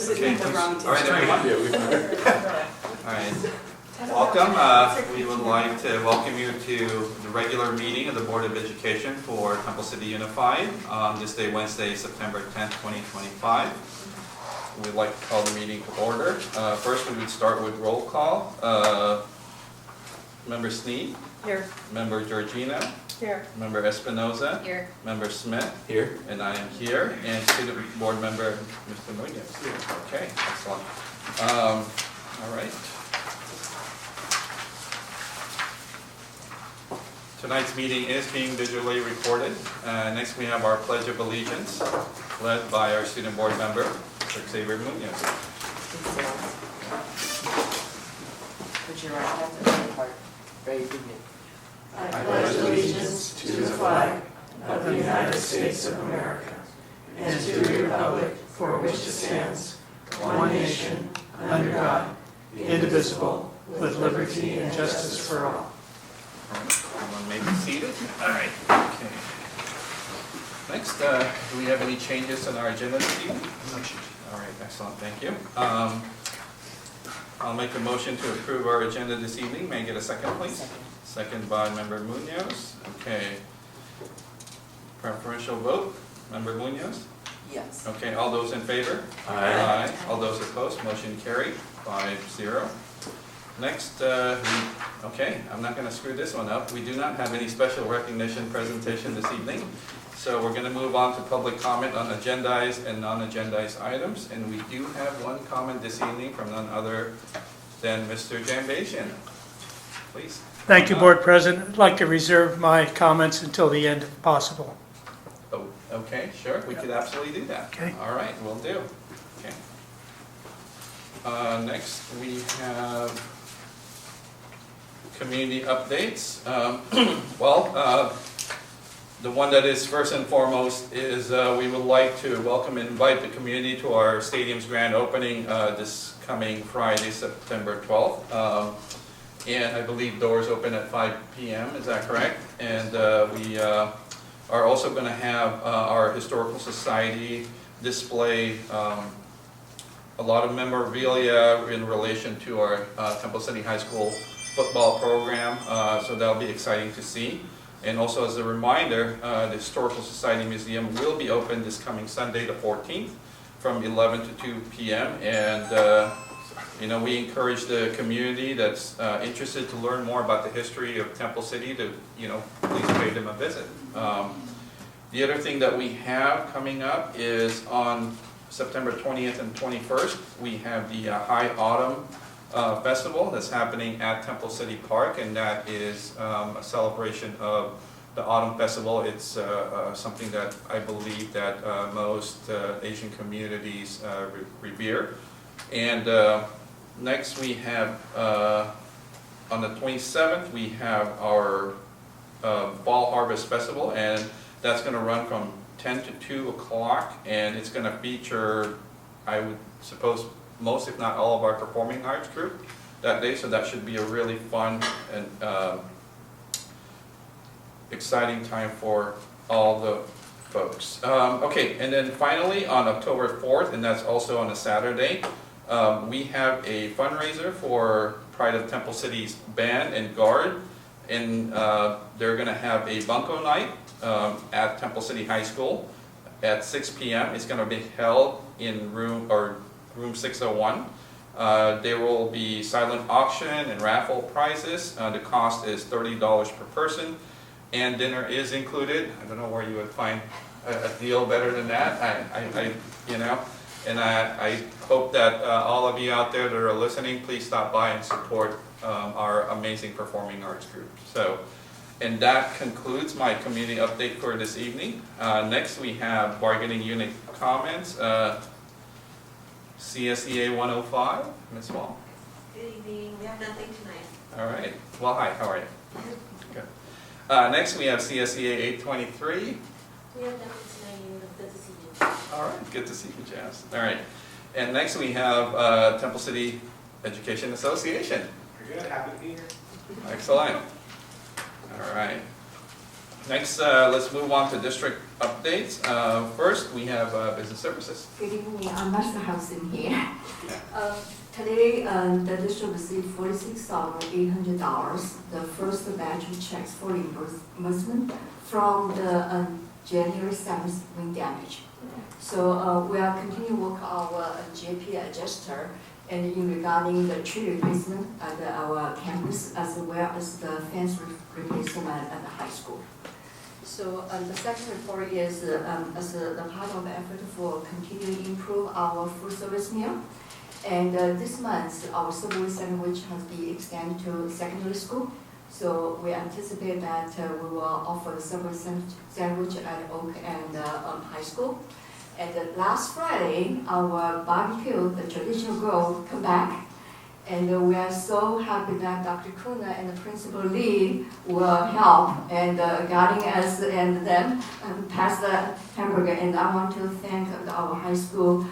Okay, the wrong all right, everyone. All right. Welcome. We would like to welcome you to the regular meeting of the Board of Education for Temple City Unified on this day, Wednesday, September 10th, 2025. We'd like to call the meeting to order. First, we would start with roll call. Member Sneed. Here. Member Georgina. Here. Member Espinoza. Here. Member Smith. Here. And I am here. And Student Board Member Mr. Munoz. Here. Okay, excellent. All right. Tonight's meeting is being visually recorded. Next we have our Pledge of Allegiance, led by our Student Board Member, Mr. Xavier Munoz. Put your right hand on the heart. Very good. I pledge allegiance to the flag of the United States of America and to the republic for which it stands, one nation, under God, indivisible, with liberty and justice for all. Everyone may be seated. All right. Okay. Next, do we have any changes in our agenda this evening? No change. All right, excellent. Thank you. I'll make a motion to approve our agenda this evening. May I get a second, please? Second by Member Munoz. Okay. Preferential vote. Member Munoz? Yes. Okay, all those in favor? Aye. All those opposed? Motion carried, 5-0. Next, okay, I'm not going to screw this one up. We do not have any special recognition presentation this evening. So we're going to move on to public comment on agendized and non-agendized items. And we do have one comment this evening from none other than Mr. Jambazian. Please. Thank you, Board President. I'd like to reserve my comments until the end if possible. Oh, okay, sure. We could absolutely do that. Okay. All right, we'll do. Okay. Next, we have community updates. The one that is first and foremost is we would like to welcome and invite the community to our stadium's grand opening this coming Friday, September 12th. And I believe doors open at 5 p.m., is that correct? And we are also going to have our Historical Society display a lot of memorabilia in relation to our Temple City High School football program, so that'll be exciting to see. And also as a reminder, the Historical Society Museum will be open this coming Sunday the 14th from 11 to 2 p.m. And we encourage the community that's interested to learn more about the history of Temple City to, please pay them a visit. The other thing that we have coming up is on September 20th and 21st, we have the High Autumn Festival that's happening at Temple City Park, and that is a celebration of the Autumn Festival. It's something that I believe that most Asian communities revere. And next we have, on the 27th, we have our Fall Harvest Festival, and that's going to run from 10 to 2 o'clock, and it's going to feature, I would suppose, most if not all of our performing arts group that day, so that should be a really fun and exciting time for all the folks. Okay, and then finally on October 4th, and that's also on a Saturday, we have a fundraiser for Pride of Temple City's Band and Guard, and they're going to have a bunco night at Temple City High School at 6 p.m. It's going to be held in room 601. There will be silent auction and raffle prizes. The cost is $30 per person, and dinner is included. I don't know where you would find a deal better than that. I hope that all of you out there that are listening, please stop by and support our amazing performing arts group. And that concludes my community update for this evening. Next we have bargaining unit comments. CSEA 105, Ms. Wall. Good evening. We have nothing tonight. All right. Well, hi. How are you? Good. Next we have CSEA 823. We have nothing tonight. Good to see you. All right. Good to see you, Jazz. All right. And next we have Temple City Education Association. You're good. Happy to be here. Excellent. All right. Next, let's move on to district updates. First, we have business services. Good evening, I'm Master Housing here. Today, the district received $46,800, the first batch of checks for reimbursement from the January 7th wind damage. So we are continuing work our JP adjuster and in regarding the tree replacement at our campus as well as the fence replacement at the high school. So the second report is as the part of the effort for continuing to improve our food service meal. And this month, our Subway sandwich has been extended to secondary school. So we anticipate that we will offer the Subway sandwich at Oak and high school. And last Friday, our barbecue, the traditional grill, come back. And we are so happy that Dr. Kuna and the Principal Lee will help and guiding us and them pass the hamburger. And I want to thank our high school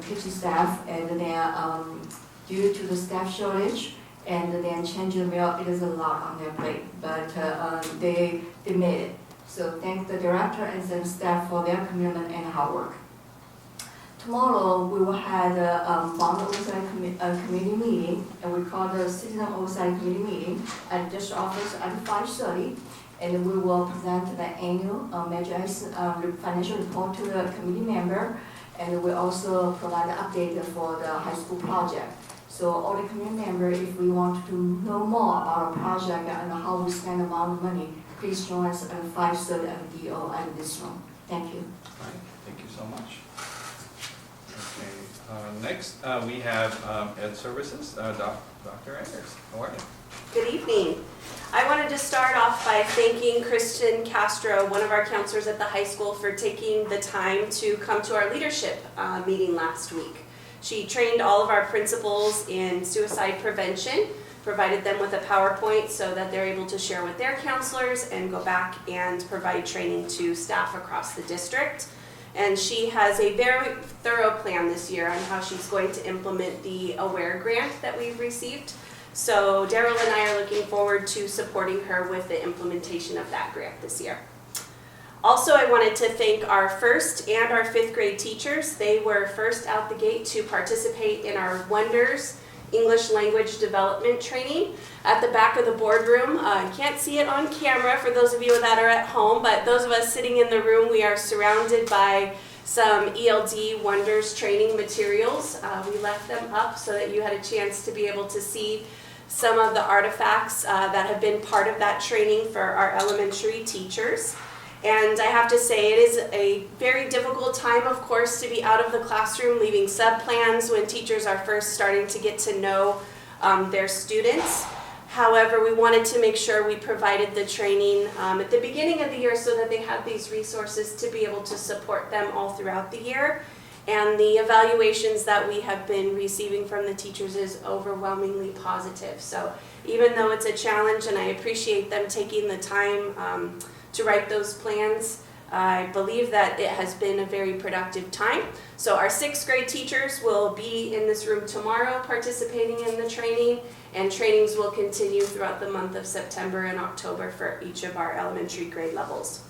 kitchen staff and then due to the staff shortage and then change the meal, it is a lot on their plate, but they made it. So thank the director and the staff for their commitment and hard work. Tomorrow, we will have a bond oversight committee meeting, and we call the citizen oversight committee meeting at district office at 5:30, and we will present the annual measures financial report to the committee member, and we also provide an update for the high school project. So all the committee members, if we want to know more about our project and how we spend the amount of money, please join us at 5:30 at the DO at this room. Thank you. All right, thank you so much. Okay, next we have Ed Services, Dr. Ayers. How are you? Good evening. I wanted to start off by thanking Kristen Castro, one of our counselors at the high school, for taking the time to come to our leadership meeting last week. She trained all of our principals in suicide prevention, provided them with a PowerPoint so that they're able to share with their counselors and go back and provide training to staff across the district. And she has a very thorough plan this year on how she's going to implement the AWARE grant that we've received. So Daryl and I are looking forward to supporting her with the implementation of that grant this year. Also, I wanted to thank our 1st and our 5th grade teachers. They were first out the gate to participate in our Wonders English language development training at the back of the boardroom. You can't see it on camera for those of you that are at home, but those of us sitting in the room, we are surrounded by some ELD Wonders training materials. We left them up so that you had a chance to be able to see some of the artifacts that have been part of that training for our elementary teachers. And I have to say, it is a very difficult time, of course, to be out of the classroom, leaving sub-plans when teachers are first starting to get to know their students. However, we wanted to make sure we provided the training at the beginning of the year so that they have these resources to be able to support them all throughout the year. And the evaluations that we have been receiving from the teachers is overwhelmingly positive. So even though it's a challenge, and I appreciate them taking the time to write those plans, I believe that it has been a very productive time. So our 6th grade teachers will be in this room tomorrow participating in the training, and trainings will continue throughout the month of September and October for each of our elementary grade levels.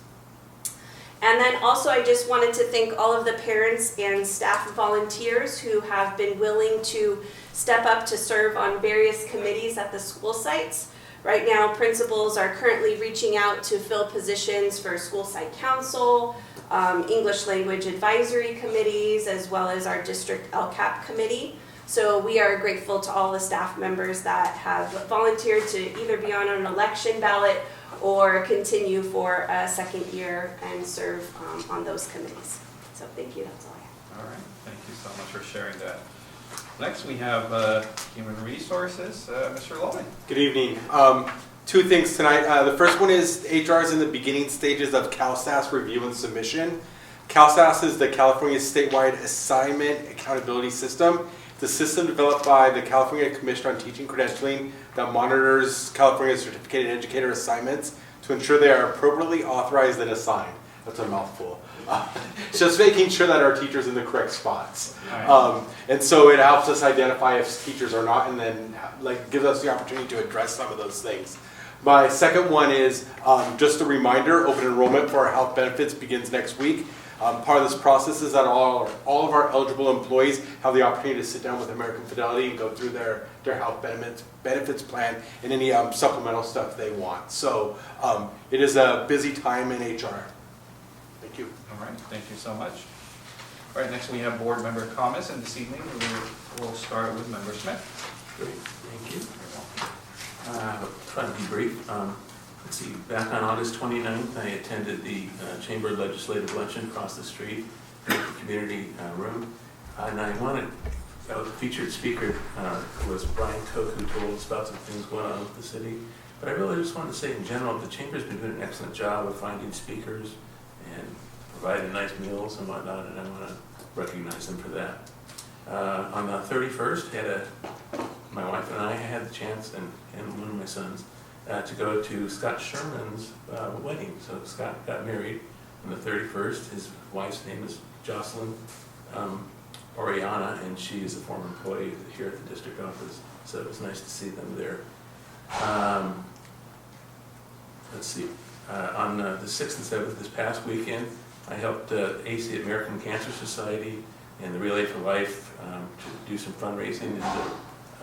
And then also I just wanted to thank all of the parents and staff volunteers who have been willing to step up to serve on various committees at the school sites. Right now, principals are currently reaching out to fill positions for school site council, English language advisory committees, as well as our district LCAP committee. So we are grateful to all the staff members that have volunteered to either be on an election ballot or continue for a second year and serve on those committees. So thank you, that's all I have. All right, thank you so much for sharing that. Next, we have Human Resources, Mr. Lowy. Good evening. 2 things tonight. The first one is HR is in the beginning stages of CalSAS review and submission. CalSAS is the California Statewide Assignment Accountability System. It's a system developed by the California Commission on Teaching Credentialing that monitors California certificated educator assignments to ensure they are appropriately authorized and assigned. That's a mouthful. Just making sure that our teachers are in the correct spots. Right. And so it helps us identify if teachers are not, and then gives us the opportunity to address some of those things. My second one is just a reminder, open enrollment for our health benefits begins next week. Part of this process is that all of our eligible employees have the opportunity to sit down with American Fidelity and go through their health benefits plan and any supplemental stuff they want. So it is a busy time in HR. Thank you. All right, thank you so much. All right, next we have board member comments, and this evening we'll start with Member Smith. Great, thank you. I'll try to be brief. Let's see, back on August 29th, I attended the Chamber Legislative Luncheon across the street in the community room. And the featured speaker was Brian Koch, who told us about some things going on with the city. But I really just wanted to say in general, the Chamber's been doing an excellent job of finding speakers and providing nice meals and whatnot, and I want to recognize them for that. On the 31st, my wife and I had the chance, and one of my sons, to go to Scott Sherman's wedding. So Scott got married on the 31st. His wife's name is Jocelyn Oriana, and she is a former employee here at the district office. So it was nice to see them there. Let's see. On the 6th and 7th this past weekend, I helped AC American Cancer Society and the Relay for Life to do some fundraising at the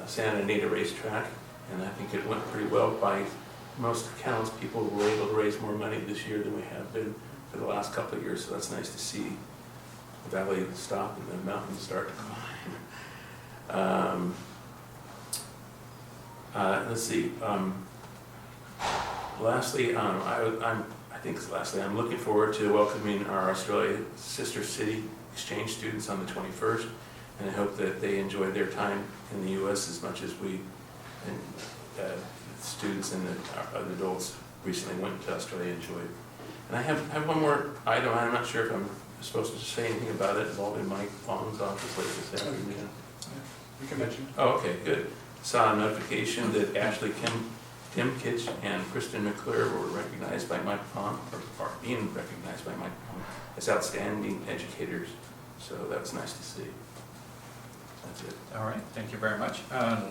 Santa Anita racetrack. And I think it went pretty well. By most accounts, people were able to raise more money this year than we have been for the last couple of years, so that's nice to see the valley stop and the mountains start to climb. Let's see. Lastly, I'm looking forward to welcoming our Australia sister city exchange students on the 21st, and I hope that they enjoy their time in the U.S. as much as we and students and other adults recently went to Australia and enjoyed. And I have one more item. I'm not sure if I'm supposed to say anything about it. Involving Mike Long's office later this afternoon. You can mention. Oh, okay, good. Saw a notification that Ashley Tim Kitch and Kristen McClure were recognized by Mike Long, or being recognized by Mike Long as outstanding educators. So that was nice to see. That's it. All right, thank you very much.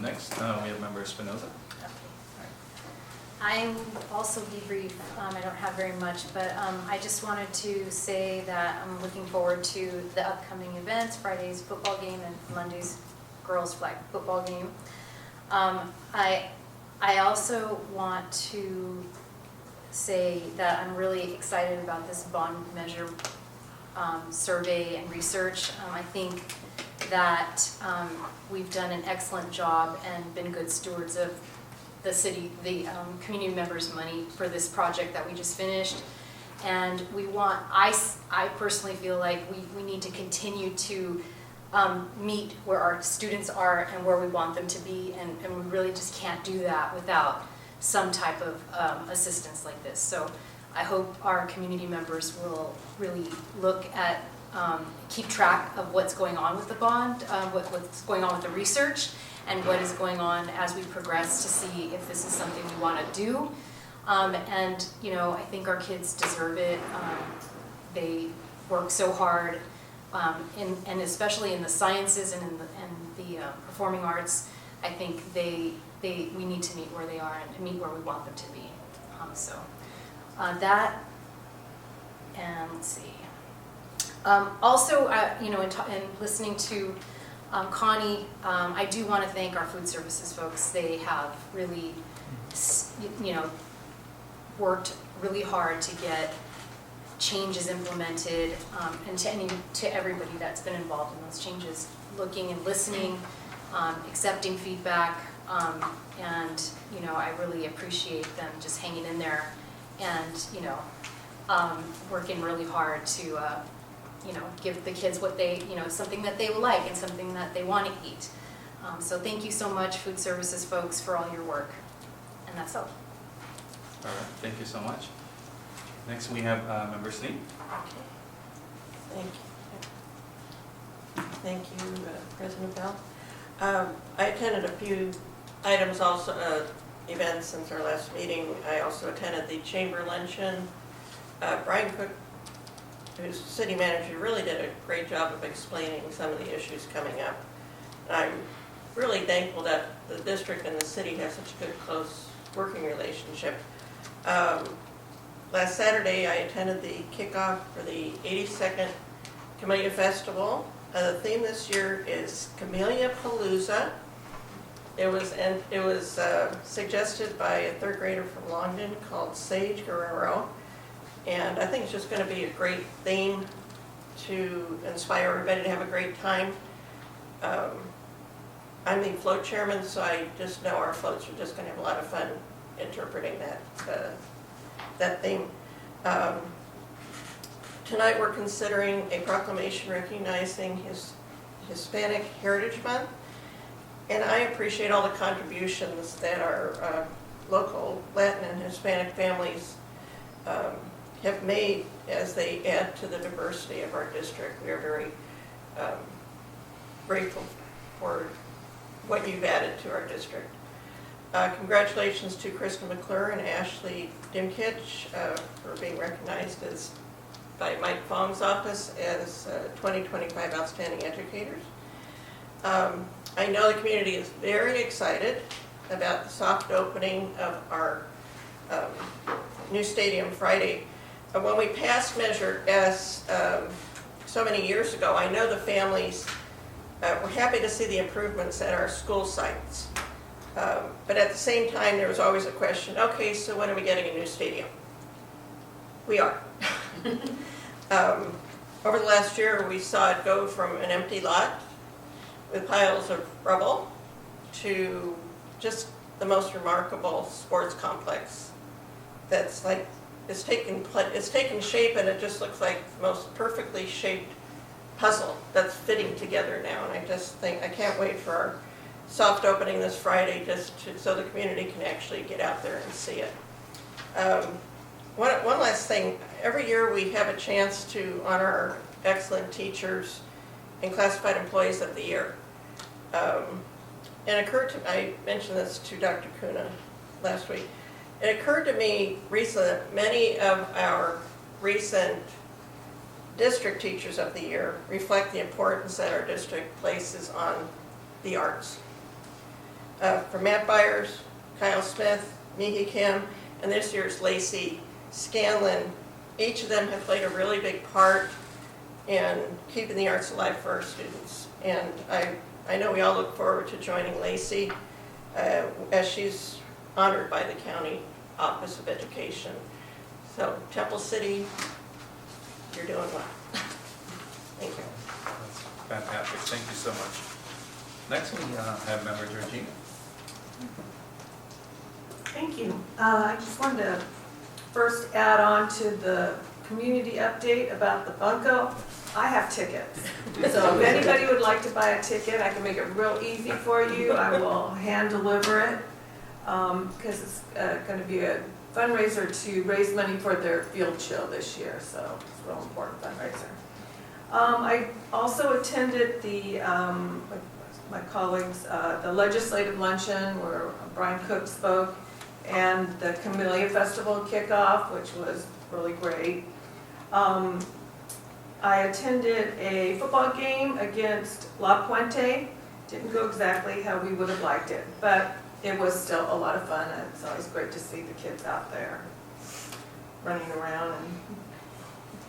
Next, we have Member Espinoza. I will also be brief. I don't have very much, but I just wanted to say that I'm looking forward to the upcoming events, Friday's football game and Monday's girls flag football game. I also want to say that I'm really excited about this bond measure survey and research. I think that we've done an excellent job and been good stewards of the city, the community members' money for this project that we just finished. And I personally feel like we need to continue to meet where our students are and where we want them to be, and we really just can't do that without some type of assistance like this. So I hope our community members will really look at, keep track of what's going on with the bond, what's going on with the research, and what is going on as we progress to see if this is something we want to do. And you know, I think our kids deserve it. They work so hard, and especially in the sciences and in the performing arts. I think we need to meet where they are and meet where we want them to be. That, and let's see. Also, you know, in listening to Connie, I do want to thank our food services folks. They have really, you know, worked really hard to get changes implemented, and to everybody that's been involved in those changes, looking and listening, accepting feedback, and you know, I really appreciate them just hanging in there and, you know, working really hard to you know, give the kids what they, you know, something that they like and something that they want to eat. So thank you so much, food services folks, for all your work. And that's all. All right, thank you so much. Next, we have Member Sneed. Thank you. Thank you, President Bell. I attended a few items also, events since our last meeting. I also attended the Chamber Luncheon. Brian Cook, who's city manager, really did a great job of explaining some of the issues coming up. I'm really thankful that the district and the city have such a good, close working relationship. Last Saturday, I attended the kickoff for the 82nd Camellia Festival. The theme this year is Camellia Palooza. It was suggested by a third grader from Longden called Sage Guerrero. And I think it's just going to be a great theme to inspire everybody to have a great time. I'm the float chairman, so I just know our floats are just going to have a lot of fun interpreting that theme. Tonight we're considering a proclamation recognizing Hispanic Heritage Month. And I appreciate all the contributions that our local Latin and Hispanic families have made as they add to the diversity of our district. We are very grateful for what you've added to our district. Congratulations to Kristen McClure and Ashley Dimkich for being recognized by Mike Fong's office as 2025 Outstanding Educators. I know the community is very excited about the soft opening of our new stadium Friday. When we passed Measure S so many years ago, I know the families were happy to see the improvements at our school sites. But at the same time, there was always a question, okay, so when are we getting a new stadium? We are. Over the last year, we saw it go from an empty lot with piles of rubble to just the most remarkable sports complex that's like, it's taken shape, and it just looks like the most perfectly shaped puzzle that's fitting together now. And I just think, I can't wait for our soft opening this Friday, so the community can actually get out there and see it. One last thing, every year we have a chance to honor our excellent teachers and classified employees of the year. And I mentioned this to Dr. Kuna last week. It occurred to me recently that many of our recent district teachers of the year reflect the importance that our district places on the arts. For Matt Byers, Kyle Smith, Mihi Kim, and this year's Lacey Scanlon, each of them have played a really big part in keeping the arts alive for our students. And I know we all look forward to joining Lacey as she's honored by the County Office of Education. So Temple City, you're doing well. Thank you. That's fantastic. Thank you so much. Next, we have Member Georgina. Thank you. I just wanted to first add on to the community update about the Bunko. I have tickets. So if anybody would like to buy a ticket, I can make it real easy for you. I will hand deliver it because it's going to be a fundraiser to raise money for their field show this year. So it's a real important fundraiser. I also attended my colleagues, the legislative luncheon where Brian Cook spoke, and the Camellia Festival kickoff, which was really great. I attended a football game against La Puente. Didn't go exactly how we would have liked it, but it was still a lot of fun. It's always great to see the kids out there running around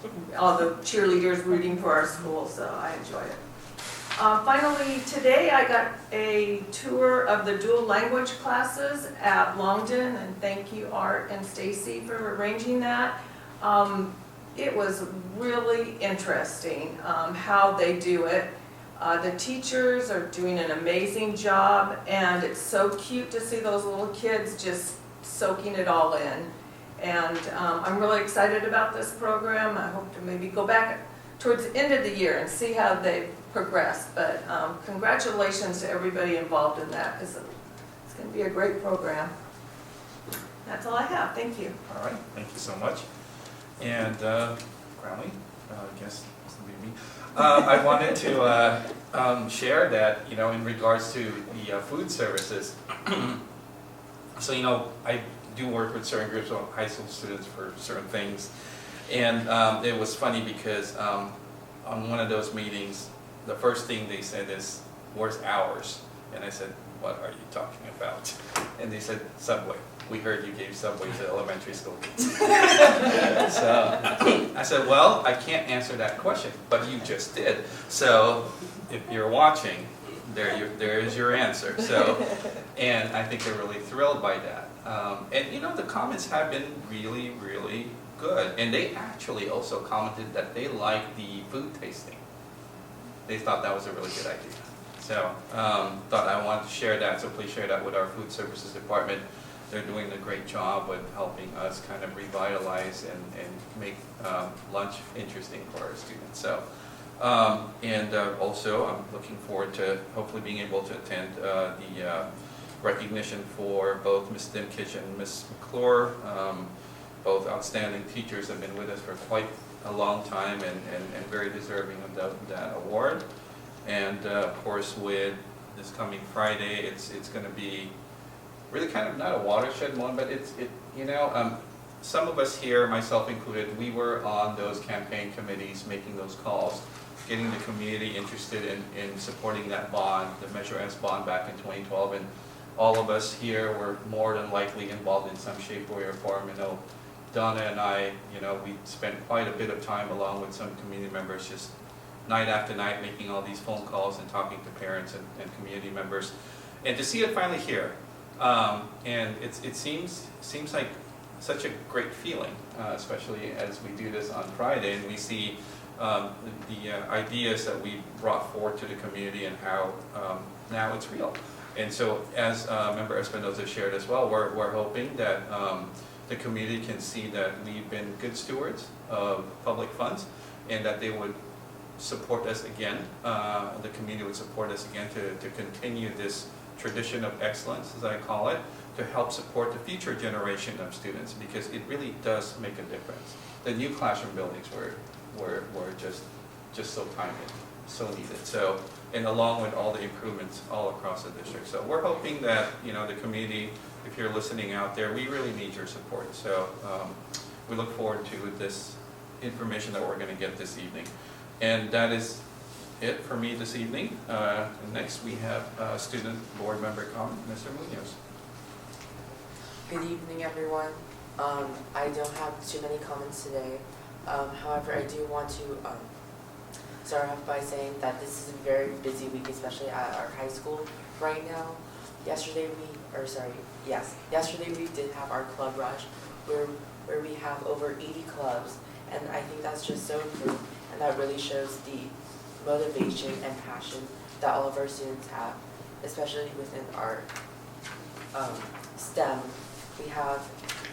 and all the cheerleaders rooting for our school, so I enjoyed it. Finally, today I got a tour of the dual language classes at Longden, and thank you Art and Stacy for arranging that. It was really interesting how they do it. The teachers are doing an amazing job, and it's so cute to see those little kids just soaking it all in. And I'm really excited about this program. I hope to maybe go back towards the end of the year and see how they've progressed. But congratulations to everybody involved in that, because it's going to be a great program. That's all I have. Thank you. All right, thank you so much. And Crowley, I guess it's going to be me. I wanted to share that, in regards to the food services. So, I do work with certain groups of high school students for certain things. And it was funny because on one of those meetings, the first thing they said is, where's ours? And I said, what are you talking about? And they said, Subway. We heard you gave Subway to elementary school kids. So I said, well, I can't answer that question, but you just did. So if you're watching, there is your answer. So, and I think they're really thrilled by that. And you know, the comments have been really, really good. And they actually also commented that they like the food tasting. They thought that was a really good idea. So thought I wanted to share that, so please share that with our food services department. They're doing a great job with helping us kind of revitalize and make lunch interesting for our students. So, also I'm looking forward to hopefully being able to attend the recognition for both Ms. Dimkich and Ms. McClure. Both outstanding teachers have been with us for quite a long time and very deserving of that award. And of course, with this coming Friday, it's going to be really kind of not a watershed moment, but some of us here, myself included, we were on those campaign committees making those calls, getting the community interested in supporting that bond, the Measure S bond back in 2012, and all of us here were more than likely involved in some shape, way, or form. You know, Donna and I, we spent quite a bit of time along with some community members just night after night making all these phone calls and talking to parents and community members. And to see it finally here, and it seems like such a great feeling, especially as we do this on Friday and we see the ideas that we brought forward to the community and how now it's real. And so as Member Espinoza shared as well, we're hoping that the community can see that we've been good stewards of public funds and that they would support us again, the community would support us again to continue this tradition of excellence, as I call it, to help support the future generation of students, because it really does make a difference. The new classroom buildings were just so timely, so needed. So, and along with all the improvements all across the district. So we're hoping that, the community, if you're listening out there, we really need your support. So we look forward to this information that we're going to get this evening. And that is it for me this evening. Next we have student board member comment, Mr. Munoz. Good evening, everyone. I don't have too many comments today. However, I do want to start off by saying that this is a very busy week, especially at our high school right now. Yesterday we did have our club rush where we have over 80 clubs, and I think that's just so cool, and that really shows the motivation and passion that all of our students have, especially within our STEM. We have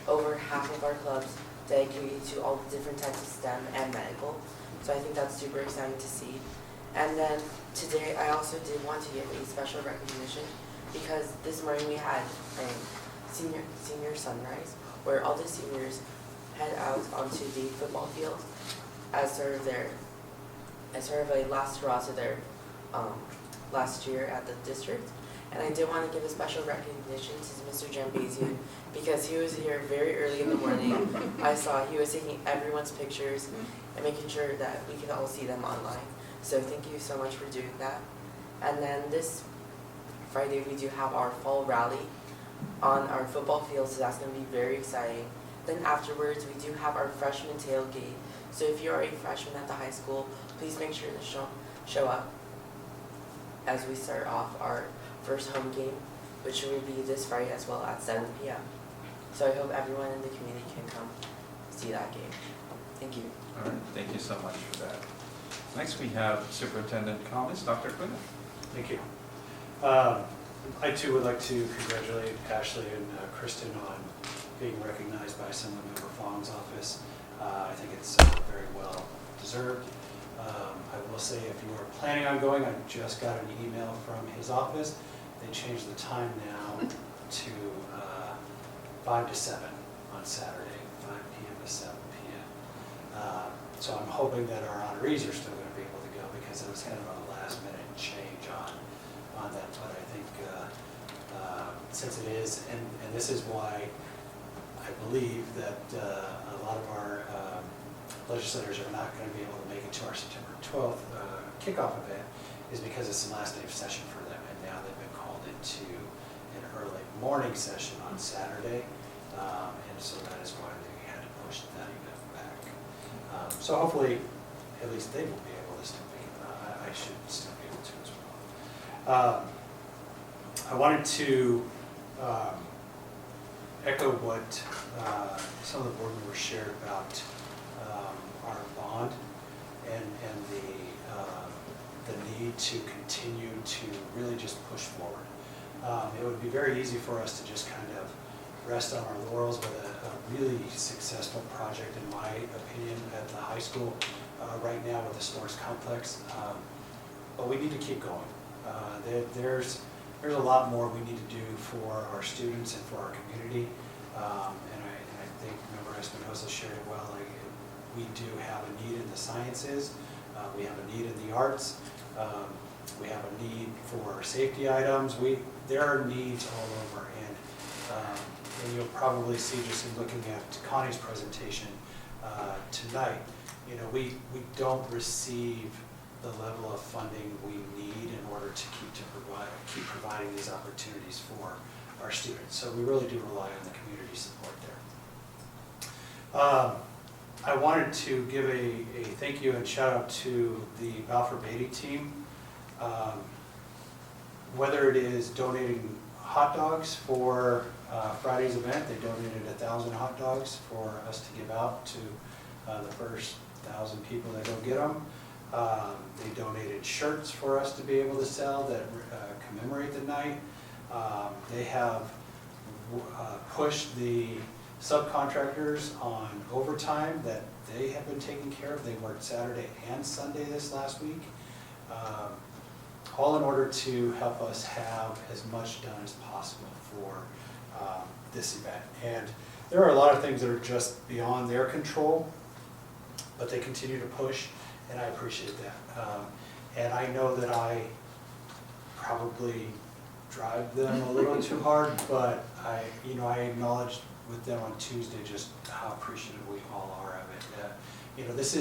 over half of our clubs dedicated to all the different types of STEM and medical, so I think that's super exciting to see. And then today I also did want to give a special recognition, because this morning we had a senior sunrise where all the seniors head out onto the football field as sort of a last hurrah to their last year at the district. And I did want to give a special recognition to Mr. Jambazian, because he was here very early in the morning. I saw he was taking everyone's pictures and making sure that we could all see them online. So thank you so much for doing that. And then this Friday we do have our fall rally on our football field, so that's going to be very exciting. Then afterwards we do have our freshman tailgate. So if you're a freshman at the high school, please make sure to show up as we start off our first home game, which will be this Friday as well at 7 p.m. So I hope everyone in the community can come see that game. Thank you. All right, thank you so much for that. Next we have superintendent comments, Dr. Quinn. Thank you. I too would like to congratulate Ashley and Kristen on being recognized by Assemblymember Fong's office. I think it's very well deserved. I will say, if you are planning on going, I just got an email from his office. They changed the time now to 5 to 7 on Saturday, 5 p.m. to 7 p.m. So I'm hoping that our honorees are still going to be able to go, because it was kind of a last minute change on that. But I think since it is, and this is why I believe that a lot of our legislators are not going to be able to make it to our September 12th kickoff event, is because it's the last day of session for them, and now they've been called morning session on Saturday, and so that is why they had to push that event back. So hopefully, at least they will be able to still be, I should still be able to as well. I wanted to echo what some of the board members shared about our bond and the need to continue to really just push forward. It would be very easy for us to just kind of rest on our laurels with a really successful project, in my opinion, at the high school right now with the sports complex. But we need to keep going. There's a lot more we need to do for our students and for our community. And I think Member Espinosa shared it well. Like, we do have a need in the sciences. We have a need in the arts. We have a need for safety items. There are needs all over, and you'll probably see just in looking at Connie's presentation tonight, you know, we don't receive the level of funding we need in order to keep providing these opportunities for our students. So we really do rely on the community support there. I wanted to give a thank you and shout out to the Balfour Beatty team. Whether it is donating hot dogs for Friday's event, they donated 1,000 hot dogs for us to give out to the first 1,000 people that go get them. They donated shirts for us to be able to sell that commemorate the night. They have pushed the subcontractors on overtime that they have been taking care of. They worked Saturday and Sunday this last week, all in order to help us have as much done as possible for this event. And there are a lot of things that are just beyond their control, but they continue to push, and I appreciate that. And I know that I probably drive them a little too hard, but I acknowledged with them on Tuesday just how appreciative we all are of it. This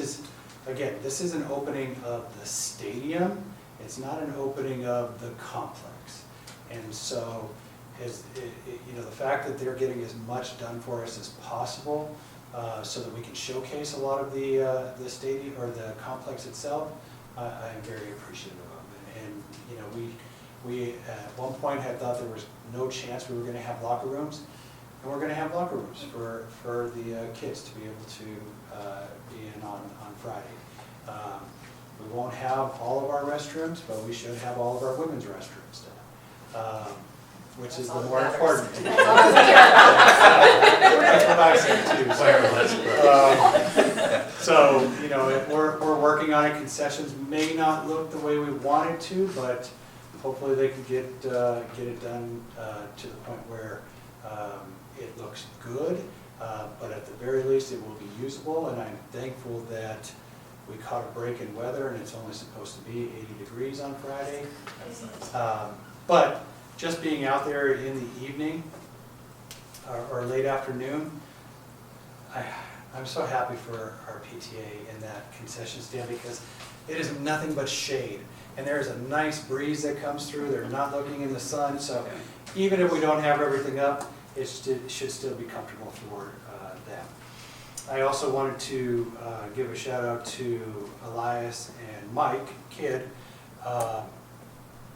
is an opening of the stadium. It's not an opening of the complex. And so, the fact that they're getting as much done for us as possible, so that we can showcase a lot of the stadium or the complex itself, I am very appreciative of it. And we at one point had thought there was no chance we were going to have locker rooms, and we're going to have locker rooms for the kids to be able to be in on Friday. We won't have all of our restrooms, but we should have all of our women's restrooms done, which is the more important. That's what I said too. So we're working on it. Concessions may not look the way we wanted to, but hopefully they can get it done to the point where it looks good. But at the very least, it will be usable. And I'm thankful that we caught a break in weather, and it's only supposed to be 80 degrees on Friday. But just being out there in the evening or late afternoon, I'm so happy for our PTA in that concession stand, because it is nothing but shade. And there's a nice breeze that comes through. They're not looking in the sun. So even if we don't have everything up, it should still be comfortable for them. I also wanted to give a shout out to Elias and Mike Kidd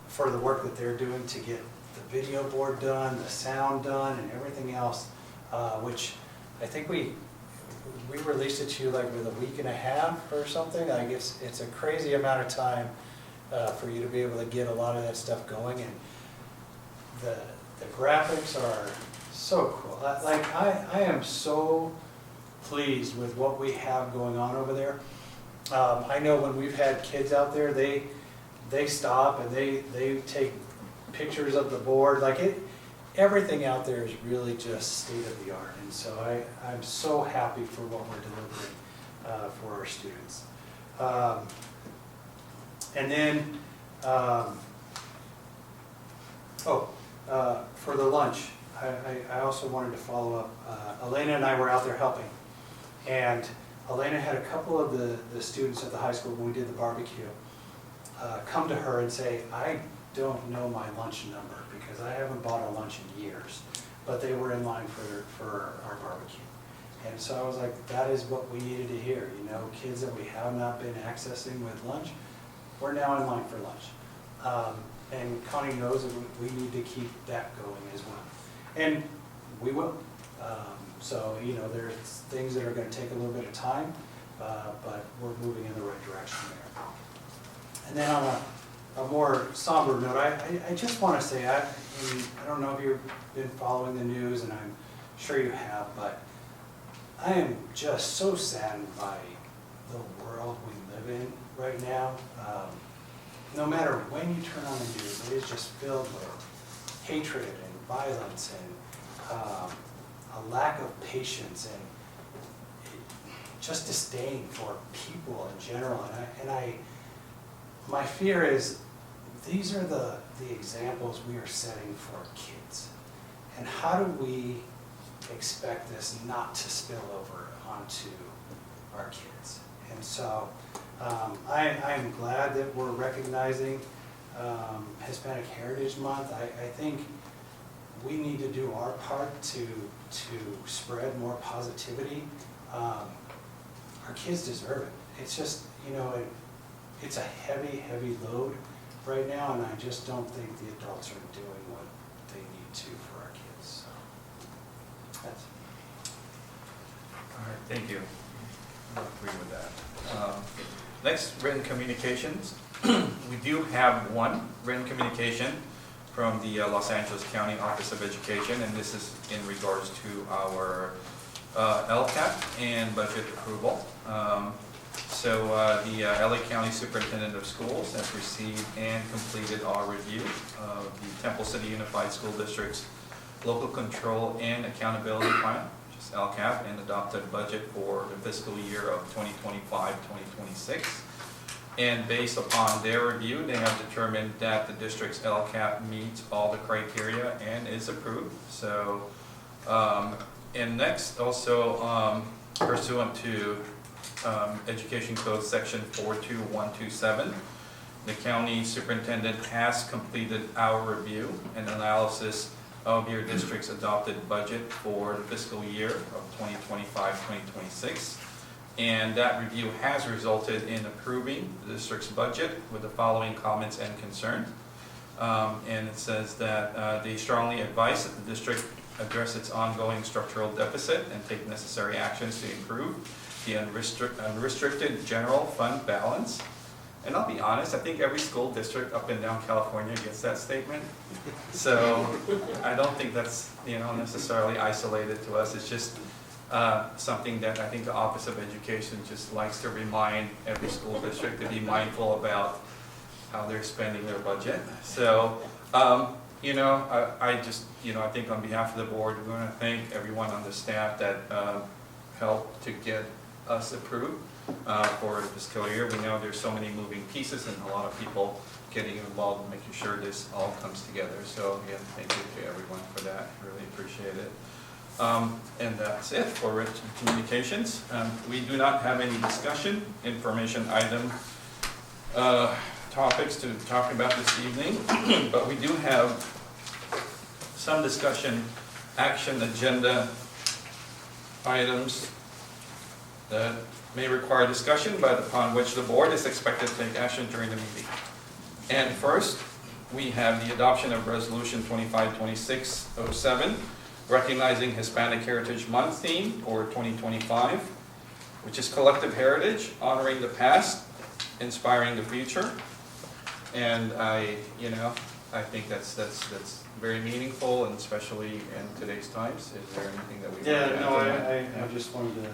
for the work that they're doing to get the video board done, the sound done, and everything else, which I think we released it to you like with a week and a half or something. Like it's a crazy amount of time for you to be able to get a lot of that stuff going, and the graphics are so cool. I am so pleased with what we have going on over there. I know when we've had kids out there, they stop and they take pictures of the board. Everything out there is really just state of the art, and so I'm so happy for what we're delivering for our students. And then, for the lunch, I also wanted to follow up. Elena and I were out there helping, and Elena had a couple of the students at the high school when we did the barbecue come to her and say, I don't know my lunch number because I haven't bought a lunch in years, but they were in line for our barbecue. And so I was like, that is what we needed to hear, you know, kids that we have not been accessing with lunch, we're now in line for lunch. And Connie knows that we need to keep that going as well. And we will. So, you know, there's things that are going to take a little bit of time, but we're moving in the right direction there. And then on a more somber note, I just want to say, I don't know if you've been following the news, and I'm sure you have, but I am just so saddened by the world we live in right now. No matter when you turn on the news, it is just filled with hatred and violence and a lack of patience and just disdain for people in general. And my fear is these are the examples we are setting for kids. And how do we expect this not to spill over onto our kids? And so I am glad that we're recognizing Hispanic Heritage Month. I think we need to do our part to spread more positivity. Our kids deserve it. It's just, you know, it's a heavy, heavy load right now, and I just don't think the adults are doing what they need to for our kids. So that's it. All right, thank you. I agree with that. Next, written communications. We do have one written communication from the Los Angeles County Office of Education, and this is in regards to our LCAP and budget approval. So the LA County Superintendent of Schools has received and completed our review of the Temple City Unified School District's Local Control and Accountability Plan, which is LCAP, and adopted budget for the fiscal year of 2025-2026. And based upon their review, they have determined that the district's LCAP meets all the criteria and is approved. So, and next, also pursuant to Education Code Section 42127, the county superintendent has completed our review and analysis of your district's adopted budget for the fiscal year of 2025-2026. And that review has resulted in approving the district's budget with the following comments and concerns. And it says that they strongly advise that the district address its ongoing structural deficit and take necessary actions to improve the unrestricted general fund balance. And I'll be honest, I think every school district up and down California gets that statement. So I don't think that's, you know, necessarily isolated to us. It's just something that I think the Office of Education just likes to remind every school district to be mindful about how they're spending their budget. So, you know, I just, you know, I think on behalf of the board, we want to thank everyone on the staff that helped to get us approved for the fiscal year. We know there's so many moving pieces and a lot of people getting involved and making sure this all comes together. So again, thank you to everyone for that. Really appreciate it. And that's it for written communications. We do not have any discussion, information item, topics to talk about this evening, but we do have some discussion, action agenda items that may require discussion, but upon which the board is expected to take action during the meeting. And first, we have the adoption of Resolution 252607, recognizing Hispanic Heritage Month theme for 2025, which is collective heritage, honoring the past, inspiring the future. And I think that's very meaningful, and especially in today's times. Is there anything that we want to add to that? I just wanted to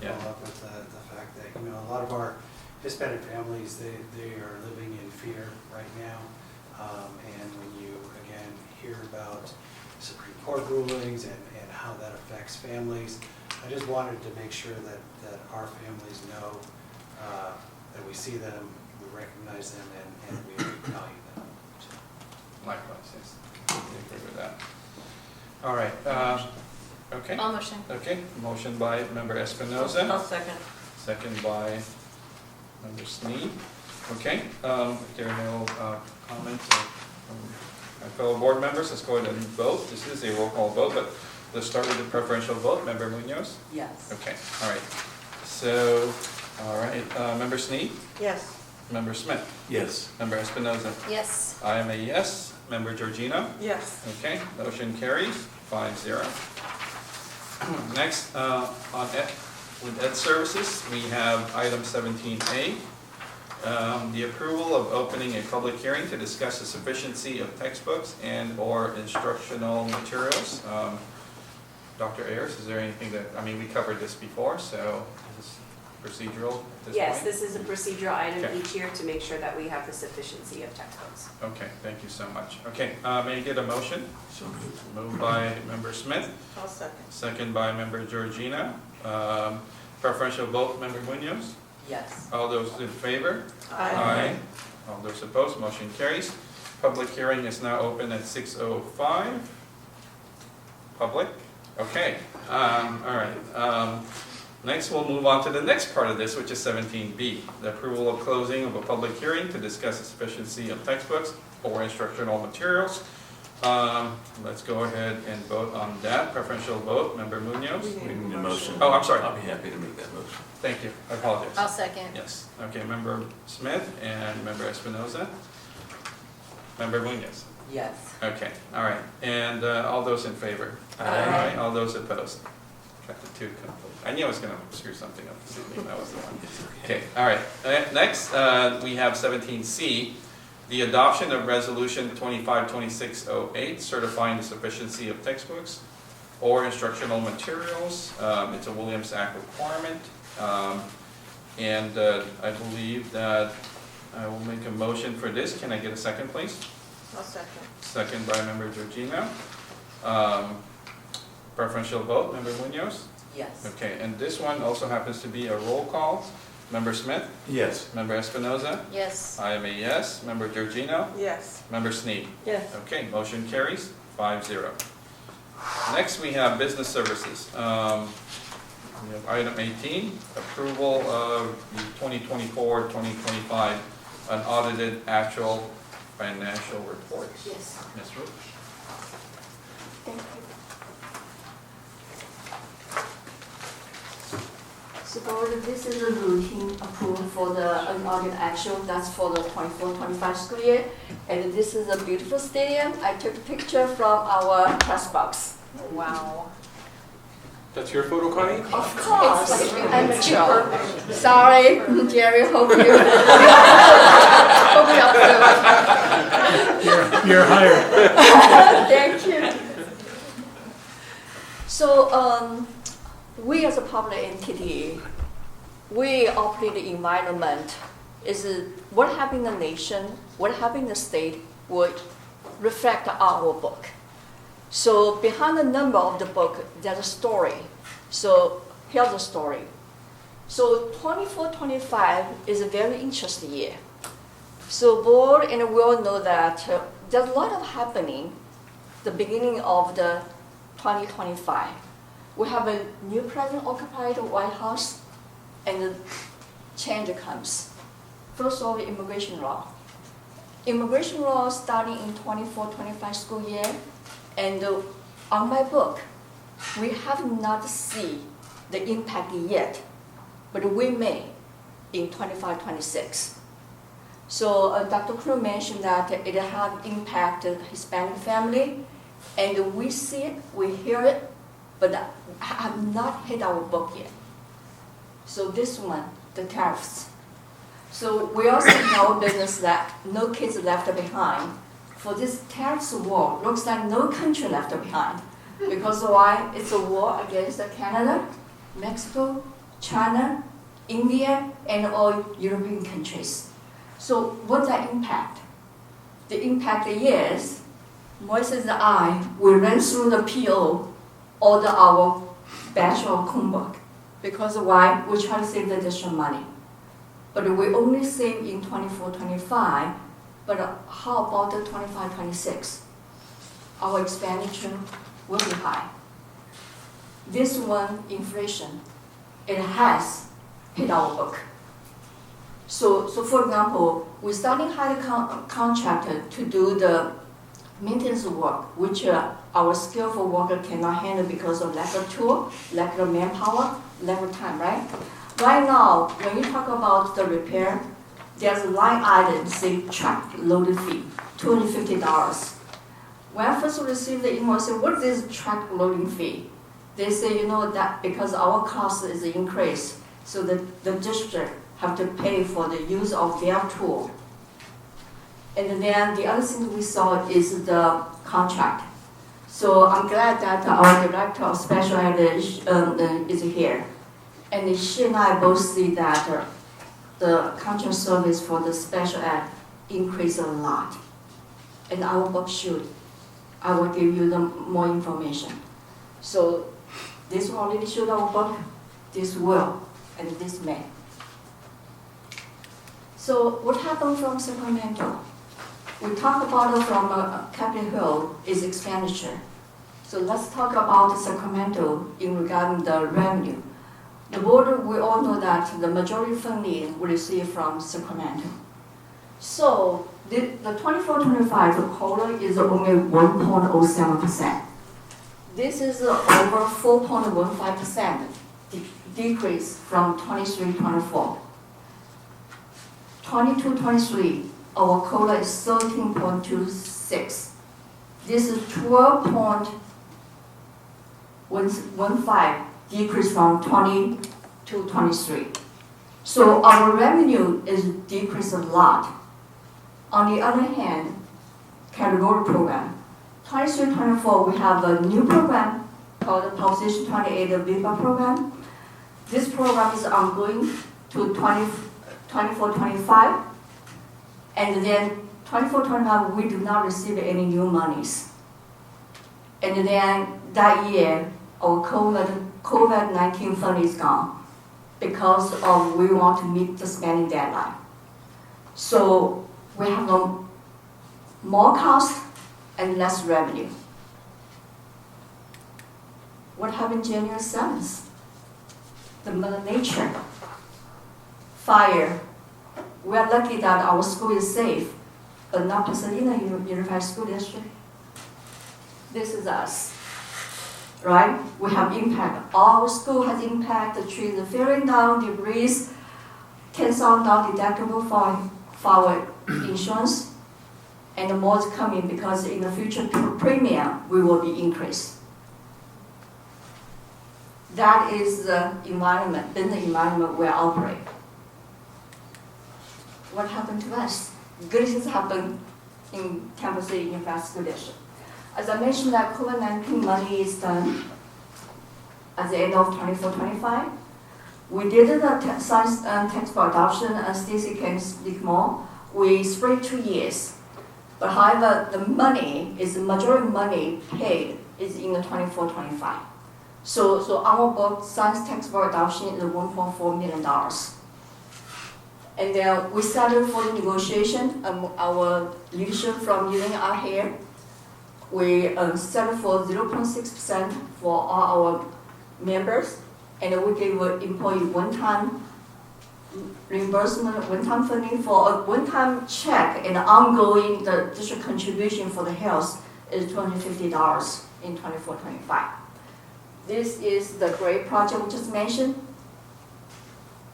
follow up with the fact that, you know, a lot of our Hispanic families, they are living in fear right now. And when you, again, hear about Supreme Court rulings and how that affects families, I just wanted to make sure that our families know that we see them, we recognize them, and we value them. So. Likewise, yes. I agree with that. All right. Okay. I'll motion. Okay. Motion by Member Espinoza. I'll second. Second by Member Sneed. Okay. If there are no comments or My fellow board members, let's go ahead and vote. This is a roll call vote, but let's start with the preferential vote. Member Munoz? Yes. Okay, all right. So, all right, Member Sneed? Yes. Member Smith? Yes. Member Espinoza? Yes. I am a yes. Member Georgino? Yes. Okay, motion carries 5-0. Next, with Ed Services, we have item 17A. The approval of opening a public hearing to discuss the sufficiency of textbooks and/or instructional materials. Dr. Ayers, is there anything that, I mean, we covered this before, so is this procedural at this point? Yes, this is a procedural item Okay. each year to make sure that we have the sufficiency of textbooks. Okay, thank you so much. Okay, may I get a motion? So moved. Moved by Member Smith, I'll second. second by Member Georgino. Preferential vote, Member Munoz? Yes. All those in favor? All those opposed, motion carries. Public hearing is now open at 6:05. Public? Okay, all right. Next, we'll move on to the next part of this, which is 17B, the approval of closing of a public hearing to discuss the sufficiency of textbooks or instructional materials. Let's go ahead and vote on that. Preferential vote, Member Munoz? We need a motion. Oh, I'm sorry. I'll be happy to make that motion. Thank you, I apologize. I'll second. Yes, okay, Member Smith and Member Espinoza. Member Munoz. Yes. Okay, all right, and all those in favor? Aye. All those opposed? Got the two complete. I knew I was gonna screw something up this evening, that was the one. It's Okay, all right, next, we have 17C, the adoption of Resolution 252608, certifying the sufficiency of textbooks or instructional materials. It's a Williams Act requirement. And I believe that I will make a motion for this. Can I get a second, please? I'll second. Second by Member Georgino. Preferential vote, Member Munoz? Yes. Okay, and this one also happens to be a roll call. Member Smith? Yes. Member Espinoza? Yes. I am a yes. Member Georgino? Yes. Member Sneed? Yes. Okay, motion carries 5-0. Next, we have business services. We have item 18, approval of the 2024-2025 unaudited actual financial reports. Yes. Ms. Ruth? Thank you. So Board, this is a routine approval for the unaudited actual, that's for the 24-25 school year. And this is a beautiful stadium. I took a picture from our press box. Wow. That's your photo, Connie? Of course, I'm cheaper. Sorry, Jerry, hope you, hope you approve. You're hired. Thank you. So, we as a public entity, we operate the environment. Is what happened in the nation, what happened in the state would reflect our book. So behind the number of the book, there's a story. So here's the story. So 24-25 is a very interesting year. So board and we all know that there's a lot of happening the beginning of the 2025. We have a new president occupy the White House and the change comes. First of all, immigration law. Immigration law starting in 24-25 school year. And on my book, we have not seen the impact yet, but we may in 25-26. So Dr. Crew mentioned that it has impacted Hispanic family, and we see it, we hear it, but have not hit our book yet. So this one, the tariffs. So we also know business that no kids left behind. For this tariffs war, looks like no country left behind. Because why? It's a war against Canada, Mexico, China, India, and all European countries. So what's that impact? The impact is, Moises and I, we ran through the PO, order our batch of Chromebook. Because why? We try to save the additional money. But we only save in 24-25. But how about the 25-26? Our expenditure will be high. This one, inflation, it has hit our book. So for example, we starting hire a contractor to do the maintenance work, which our skillful worker cannot handle because of lack of tool, lack of manpower, lack of time, right? Right now, when you talk about the repair, there's a line item, say truck loaded fee, $250. When I first received the email, I said, what is this truck loading fee? They say, that because our cost is increased, so the district have to pay for the use of their tool. And then the other thing we saw is the contract. So I'm glad that our director of special ed is here. And she and I both see that the contract service for the special ed increased a lot. And our book should. I will give you more information. So this will already show our book, this will, and this may. So what happened from Sacramento? We talked about from Capitol Hill is expenditure. So let's talk about Sacramento in regarding the revenue. The board, we all know that the majority funding we receive from Sacramento. So the 24-25 COLA is only 1.07%. This is over 4.15% decrease from 23-24. 22-23, our COLA is 13.26. This is 12.15 decrease from 20-23. So our revenue is decreased a lot. On the other hand, category program, 23-24, we have a new program called the Position 28 VIPA program. This program is ongoing to 24-25, and then 24-25, we do not receive any new monies. And then that year, our COVID-19 fund is gone because of we want to meet the spending deadline. So we have more cost and less revenue. What happened January 7th? The Mother Nature, fire. We are lucky that our school is safe, but not Pasadena Unified School District. This is us, right? We have impact. Our school has impact. The trees are falling down, debris, $10,000 deductible for our insurance, and more is coming because in the future premium we will be increased. That is the environment, in the environment we operate. What happened to us? Good things happen in Kansas City Unified School District. As I mentioned, that COVID-19 money is done at the end of 24-25. We did the science textbook adoption, and Stacy can speak more. We spread 2 years. But however, the majority money paid is in the 24-25. So our book, science textbook adoption is $1.4 million. And then we started for the negotiation. Our leadership from union are here. We started for 0.6% for all our members, and we gave an employee one-time reimbursement, one-time funding for a one-time check, and ongoing the district contribution for the health is $250 in 24-25. This is the great project we just mentioned.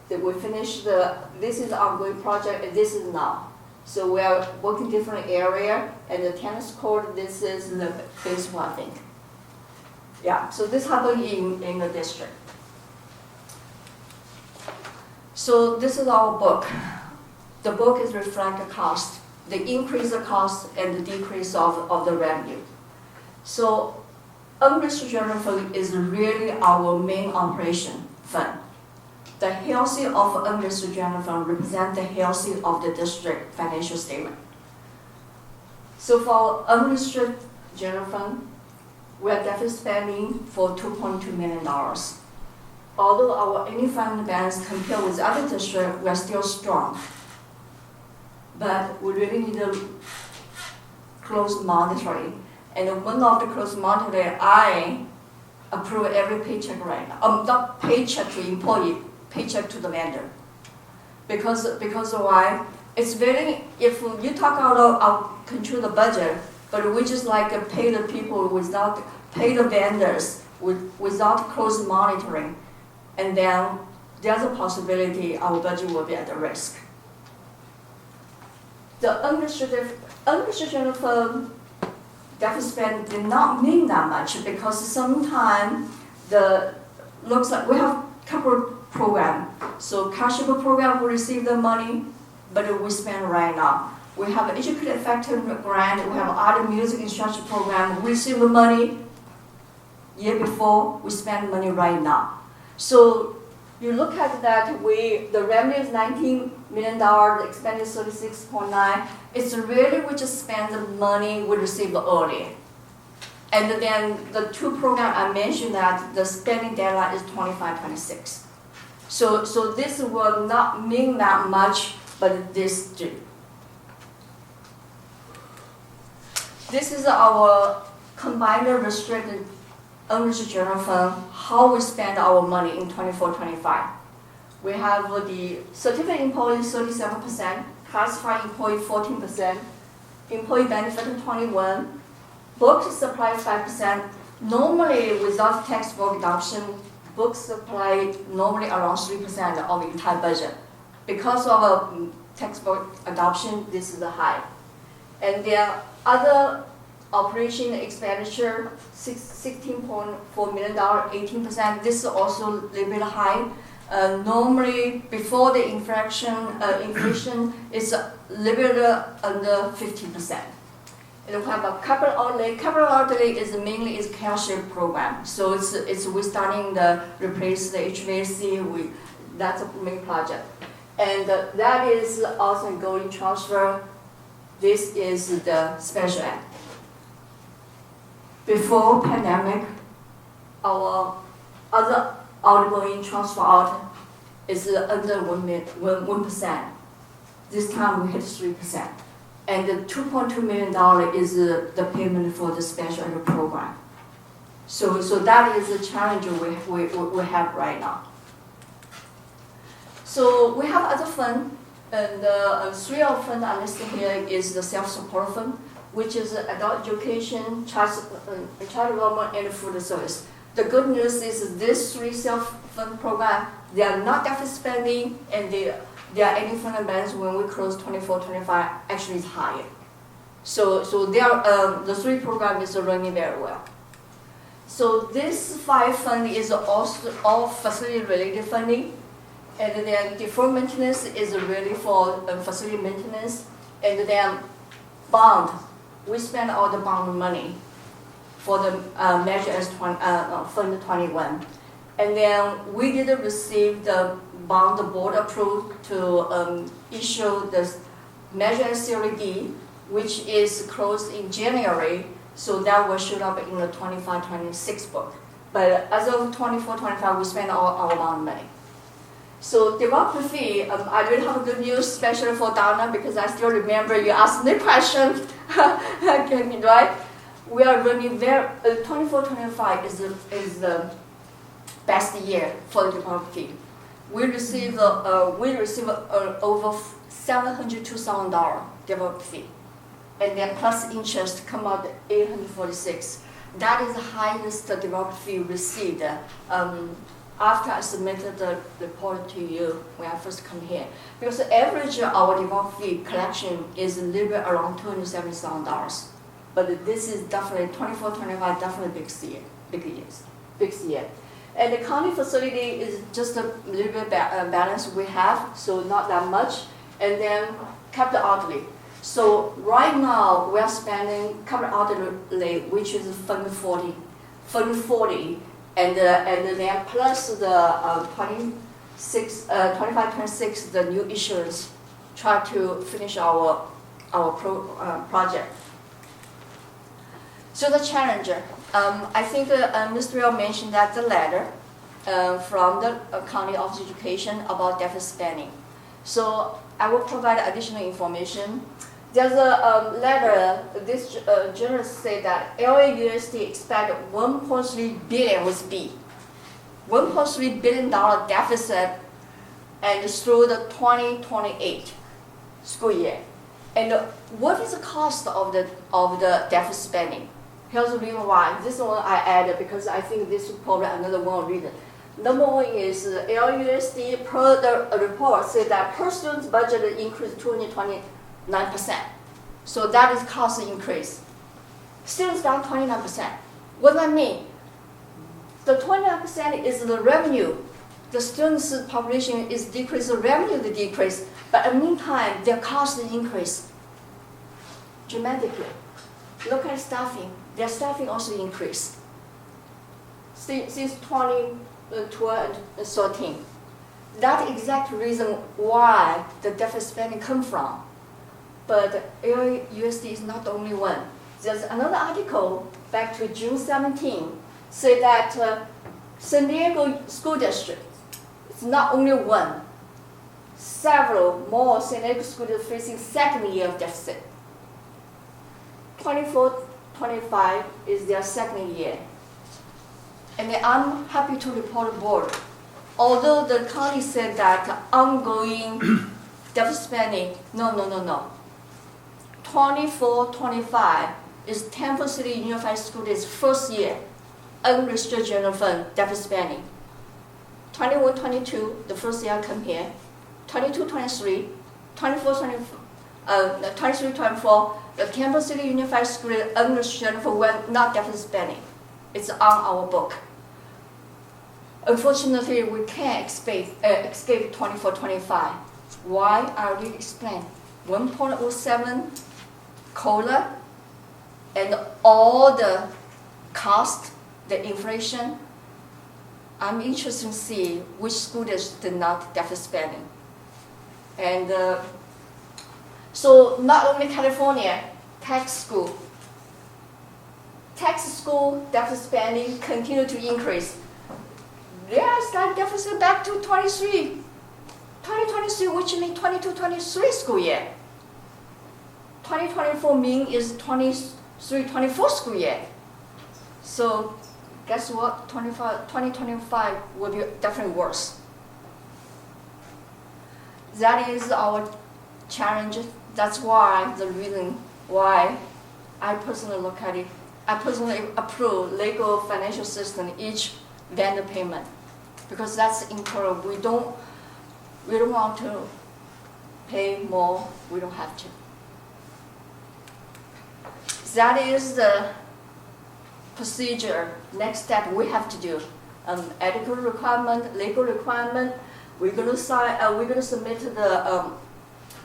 That we finished this is the ongoing project, and this is now. So we are working different area, and the tennis court, this is the baseball, I think. Yeah, so this happened in the district. So this is our book. The book is reflect the cost, the increase of cost and the decrease of the revenue. So unrestricted general fund is really our main operation fund. The healthy of unrestricted general fund represent the healthy of the district financial statement. So for unrestricted general fund, we are deficit spending for $2.2 million. Although our any fund balance compared with other districts, we are still strong. But we really need a close monitoring. And one of the close monitoring, I approve every paycheck right now. Not paycheck to employee, paycheck to the vendor. Because why? It's very, if you talk about control the budget, but we just like pay the people without, pay the vendors without close monitoring, and then there's a possibility our budget will be at risk. The administrative firm deficit spend did not mean that much because sometimes looks like we have couple program. So Cashier program will receive the money, but we spend right now. We have educate effective grant, we have other music instruction program, we receive the money year before, we spend money right now. So you look at that, the revenue is $19 million, the expense is 36.9. It's really we just spend the money we receive early. And then the two programs I mentioned that the spending deadline is 25-26. So this will not mean that much, but this do. This is our combined restricted unrestricted general fund, how we spend our money in 24-25. We have the certificate employee 37%, classified employee 14%, employee benefit 21%, book supply 5%. Normally, without textbook adoption, book supply normally around 3% of the entire budget. Because of a textbook adoption, this is high. And there are other operation expenditure, $16.4 million, 18%. This is also a little bit high. Normally, before the inflation is a little bit under 15%. And we have a capital outlay. Capital outlay is mainly is Cashier program. So it's we starting the replace the HVAC. That's a main project, and that is also going transfer. This is the special ed. Before pandemic, our other outgoing transfer out is under 1%. This time we hit 3%. And the $2.2 million is the payment for the special ed program. So that is the challenge we have right now. So we have other fund, and three of fund I listed here is the self-support fund, which is adult education, child development, and food service. The good news is these three self-fund programs, they are not deficit spending, and they are any fund balance when we close 24-25 actually is higher. So they are, the three programs is running very well. So this 5 fund is also all facility related funding, and then deferred maintenance is really for facility maintenance, and then bond, we spend all the bond money for the measure as fund 21. And then we did receive the bond board approved to issue the measure as Series D, which is closed in January, so that will show up in the 25-26 book. But as of 24-25, we spend all our bond money. So development fee, I really have good news, especially for Donna, because I still remember you asked me question, right? We are running very, 24-25 is the best year for the development fee. We receive over $702,000 development fee, and then plus interest come out $846. That is the highest development fee received. After I submitted the report to you when I first come here, because the average our development fee collection is a little bit around $270,000, but this is definitely 24-25, definitely big year. And the county facility is just a little bit balance we have, so not that much, and then capital outlay. So right now we are spending capital outlay, which is fund 40, and then plus the 25-26, the new issuance, try to finish our project. So the challenger, I think Mr. Real mentioned that the letter from the County Office of Education about deficit spending. So I will provide additional information. There's a letter, this journalist said that LAUSD expect 1.3 billion with B, $1.3 billion deficit and through the 2028 school year. And what is the cost of the deficit spending? Here's the reason why. This one I added because I think this is probably another one reason. Number one is LUSD per the report said that per student's budget increased 229%. So that is cost increase. Students down 29%. What does that mean? The 29% is the revenue. The students' population is decreased, the revenue is decreased, but in the meantime, their cost increase dramatically. Look at staffing. Their staffing also increased since 2012 and 13. That's exact reason why the deficit spending come from. But LUSD is not the only one. There's another article back to June 17 say that San Diego School District is not only one. Several more San Diego schools are facing second year of deficit. 24-25 is their second year. And I'm happy to report the board. Although the county said that ongoing deficit spending, no. 24-25 is Temple City Unified School District's first year unrestricted general fund deficit spending. 21-22, the first year I come here. 22-23, 23-24, the Temple City Unified School District unrestricted general fund went not deficit spending. It's on our book. Unfortunately, we can't escape 24-25. Why? I already explained. 1.07 COLA and all the cost, the inflation. I'm interested to see which school district did not deficit spending. And so not only California, tax school deficit spending continue to increase. They are starting deficit back to 2023, which means 22-23 school year. 2024 mean is 23-24 school year. So guess what? 2025 will be definitely worse. That is our challenge. That's why the reason why I personally look at it. I personally approve legal financial system each vendor payment because that's incurred. We don't want to pay more. We don't have to. That is the procedure. Next step we have to do. Ethical requirement, legal requirement. We're going to submit the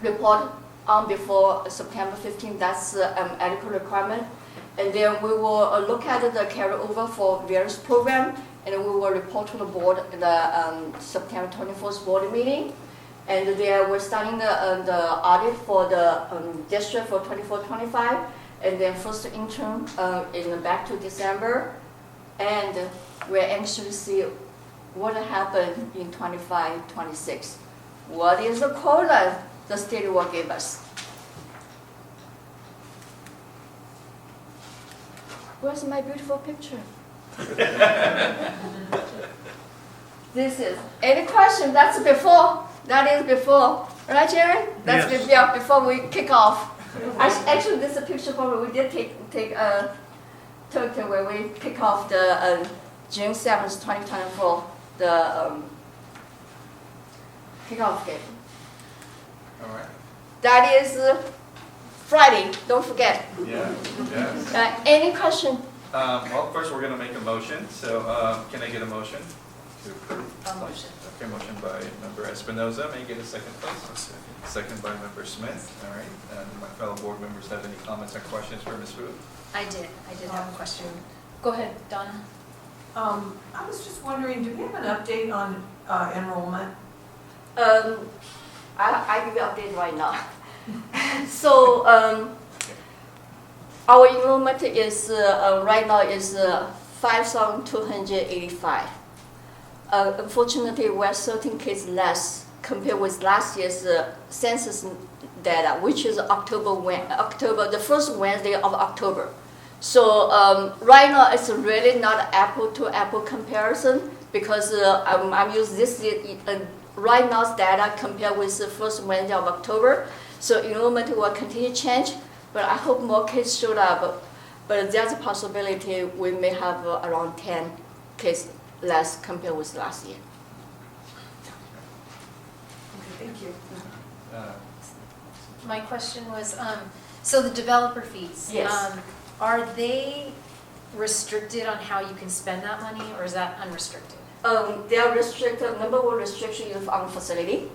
report on before September 15th. That's ethical requirement. And then we will look at the carryover for various programs, and we will report to the board in the September 24th board meeting. And then we're starting the audit for the district for 24-25, and then first interim in back to December. And we're anxious to see what happened in 25-26. What is the quota the state will give us? Where's my beautiful picture? This is. Any question? That's before. That is before. Right, Jerry? That's Yes. before we kick off. Actually, this is a picture from we did took where we kick off the June 7th, 2024, the kickoff game. All right. That is Friday. Don't forget. Yeah, yes. Any question? Well, first we're going to make a motion. So can I get a motion to approve? A motion. Okay, motion by Member Espinoza. May I get a second, please? Second by Member Smith. All right. And my fellow board members have any comments or questions for Ms. Wu? I did have a question. Go ahead, Donna. I was just wondering, do we have an update on enrollment? I give you an update right now. So our enrollment is right now is 5,285. Unfortunately, we're 13 kids less compared with last year's census data, which is October, the first Wednesday of October. So right now it's really not apple to apple comparison because I'm using this right now's data compared with the first Wednesday of October. So enrollment will continue to change, but I hope more kids showed up. But there's a possibility we may have around 10 kids less compared with last year. Okay, thank you. My question was, so the developer fees. Yes. Are they restricted on how you can spend that money, or is that unrestricted? They are restricted. Number one restriction is on facility.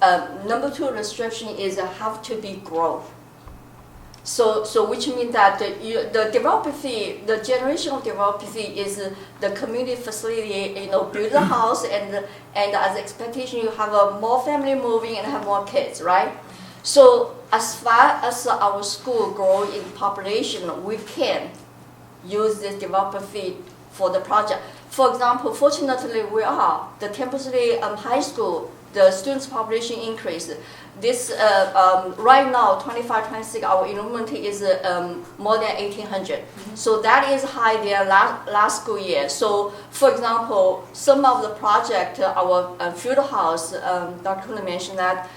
Number two restriction is have to be growth. So which means that the developer fee, the generation of developer fee is the community facility, build a house and as expectation you have a more family moving and have more kids, right? So as far as our school grow in population, we can use this developer fee for the project. For example, fortunately the Temple City High School, the students population increased. This right now 25-26 our enrollment is more than 1,800. So that is high there last school year. So for example, some of the project our field house, Dr. Kuhn mentioned that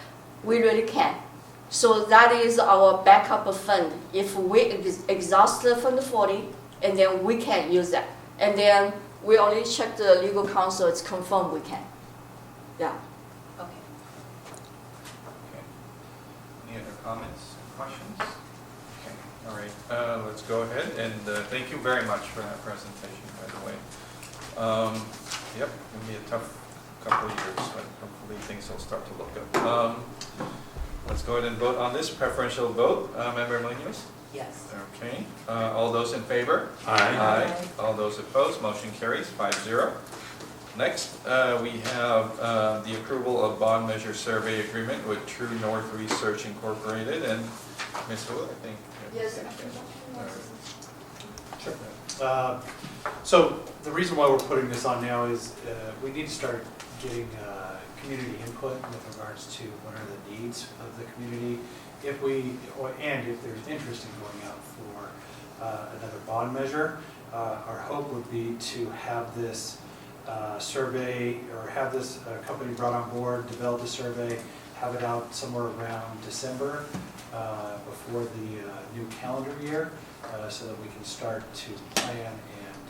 we really can. So that is our backup fund. If we exhaust the fund 40, and then we can use that. And then we only check the legal counsel, it's confirmed we can. Yeah. Okay. Any other comments, questions? Okay, all right, let's go ahead, and thank you very much for that presentation, by the way. Yep, it'll be a tough couple of years, but hopefully things will start to look up. Let's go ahead and vote on this preferential vote. Member Munoz? Yes. Okay, all those in favor? Aye. All those opposed, motion carries 5-0. Next, we have the approval of bond measure survey agreement with True North Research Incorporated, and Ms. Wu, I think. Yes. Sure. So the reason why we're putting this on now is we need to start getting community input with regards to what are the needs of the community. If there's interest in going out for another bond measure, our hope would be to have this survey, or have this company brought on board, develop a survey, have it out somewhere around December before the new calendar year, so that we can start to plan and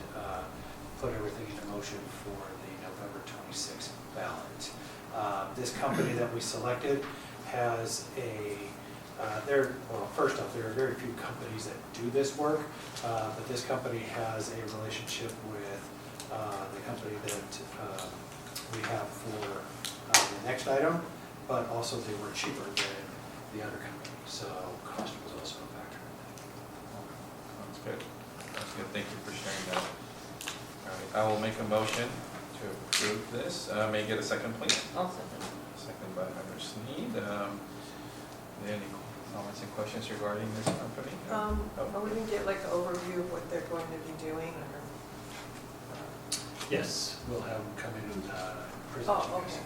put everything into motion for the November 26th ballot. This company that we selected has first off, there are very few companies that do this work, but this company has a relationship with the company that we have for the next item, but also they were cheaper than the other company, so cost was also a factor in that. That's good. That's good. Thank you for sharing that. All right, I will make a motion to approve this. May I get a second, please? I'll second. Second by Member Sneed. Any comments and questions regarding this company? We didn't get like an overview of what they're going to be doing, or? Yes, we'll have them come in and present. Oh, to you.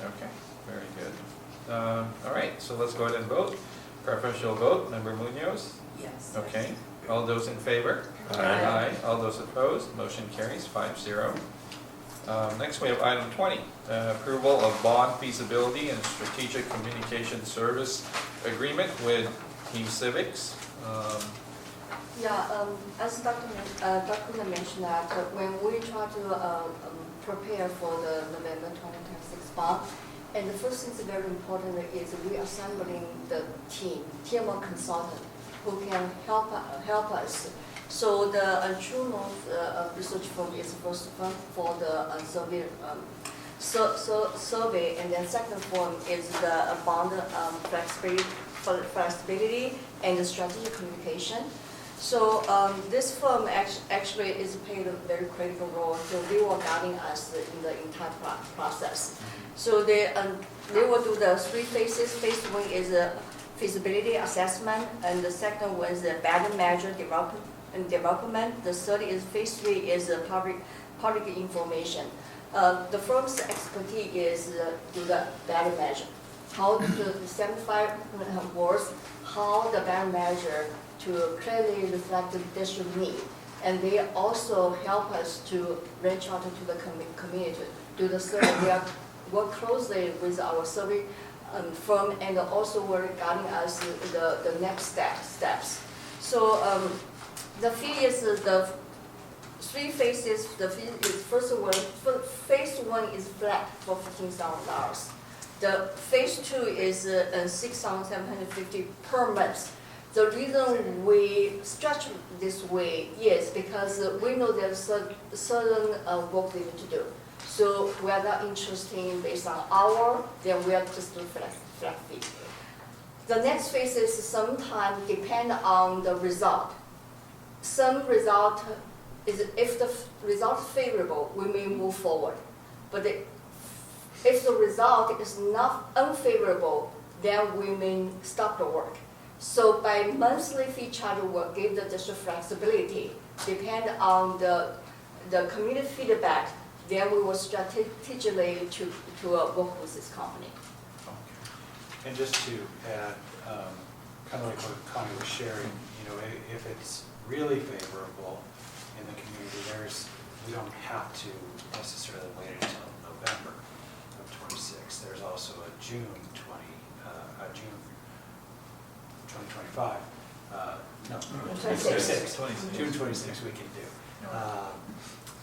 okay. Okay, very good. All right, so let's go ahead and vote. Preferential vote, Member Munoz? Yes. Okay, all those in favor? Aye. All those opposed, motion carries 5-0. Next, we have item 20, approval of bond feasibility and strategic communication service agreement with Team Civics. As Dr. mentioned that when we try to prepare for the November 2026 bond, and the first thing that's very important is we assembling the team of consultants who can help us. So the True North research firm is first firm for the survey, and then second form is the bond flexibility and the strategic communication. So this firm actually is played a very critical role. So they were guiding us in the entire process. So they will do the three phases. Phase one is a feasibility assessment, and the second one is the ballot measure development. The third is phase three is public information. The firm's expertise is do the ballot measure. How the 75 words, how the ballot measure to clearly reflect the district need. And they also help us to reach out to the community do the survey. We are work closely with our survey firm, and also we're guiding us the next steps. So the fee is the 3 phases. The fee is phase 1 is flat for $15,000. The phase 2 is $6,750 per month. The reason we stretch this way is because we know there's certain work they need to do. So we are not interested in based on hour, then we are just doing flat fee. The next phase is sometimes depend on the result. Some result is, if the result is favorable, we may move forward. But if the result is not unfavorable, then we may stop the work. So by monthly fee charge, will give the district flexibility, depend on the community feedback, then we will strategically to work with this company. And just to add, kind of like what Connie was sharing, if it's really favorable in the community, we don't have to necessarily wait until November of 26. There's also a June 2025. No, 26. June 26 we can do.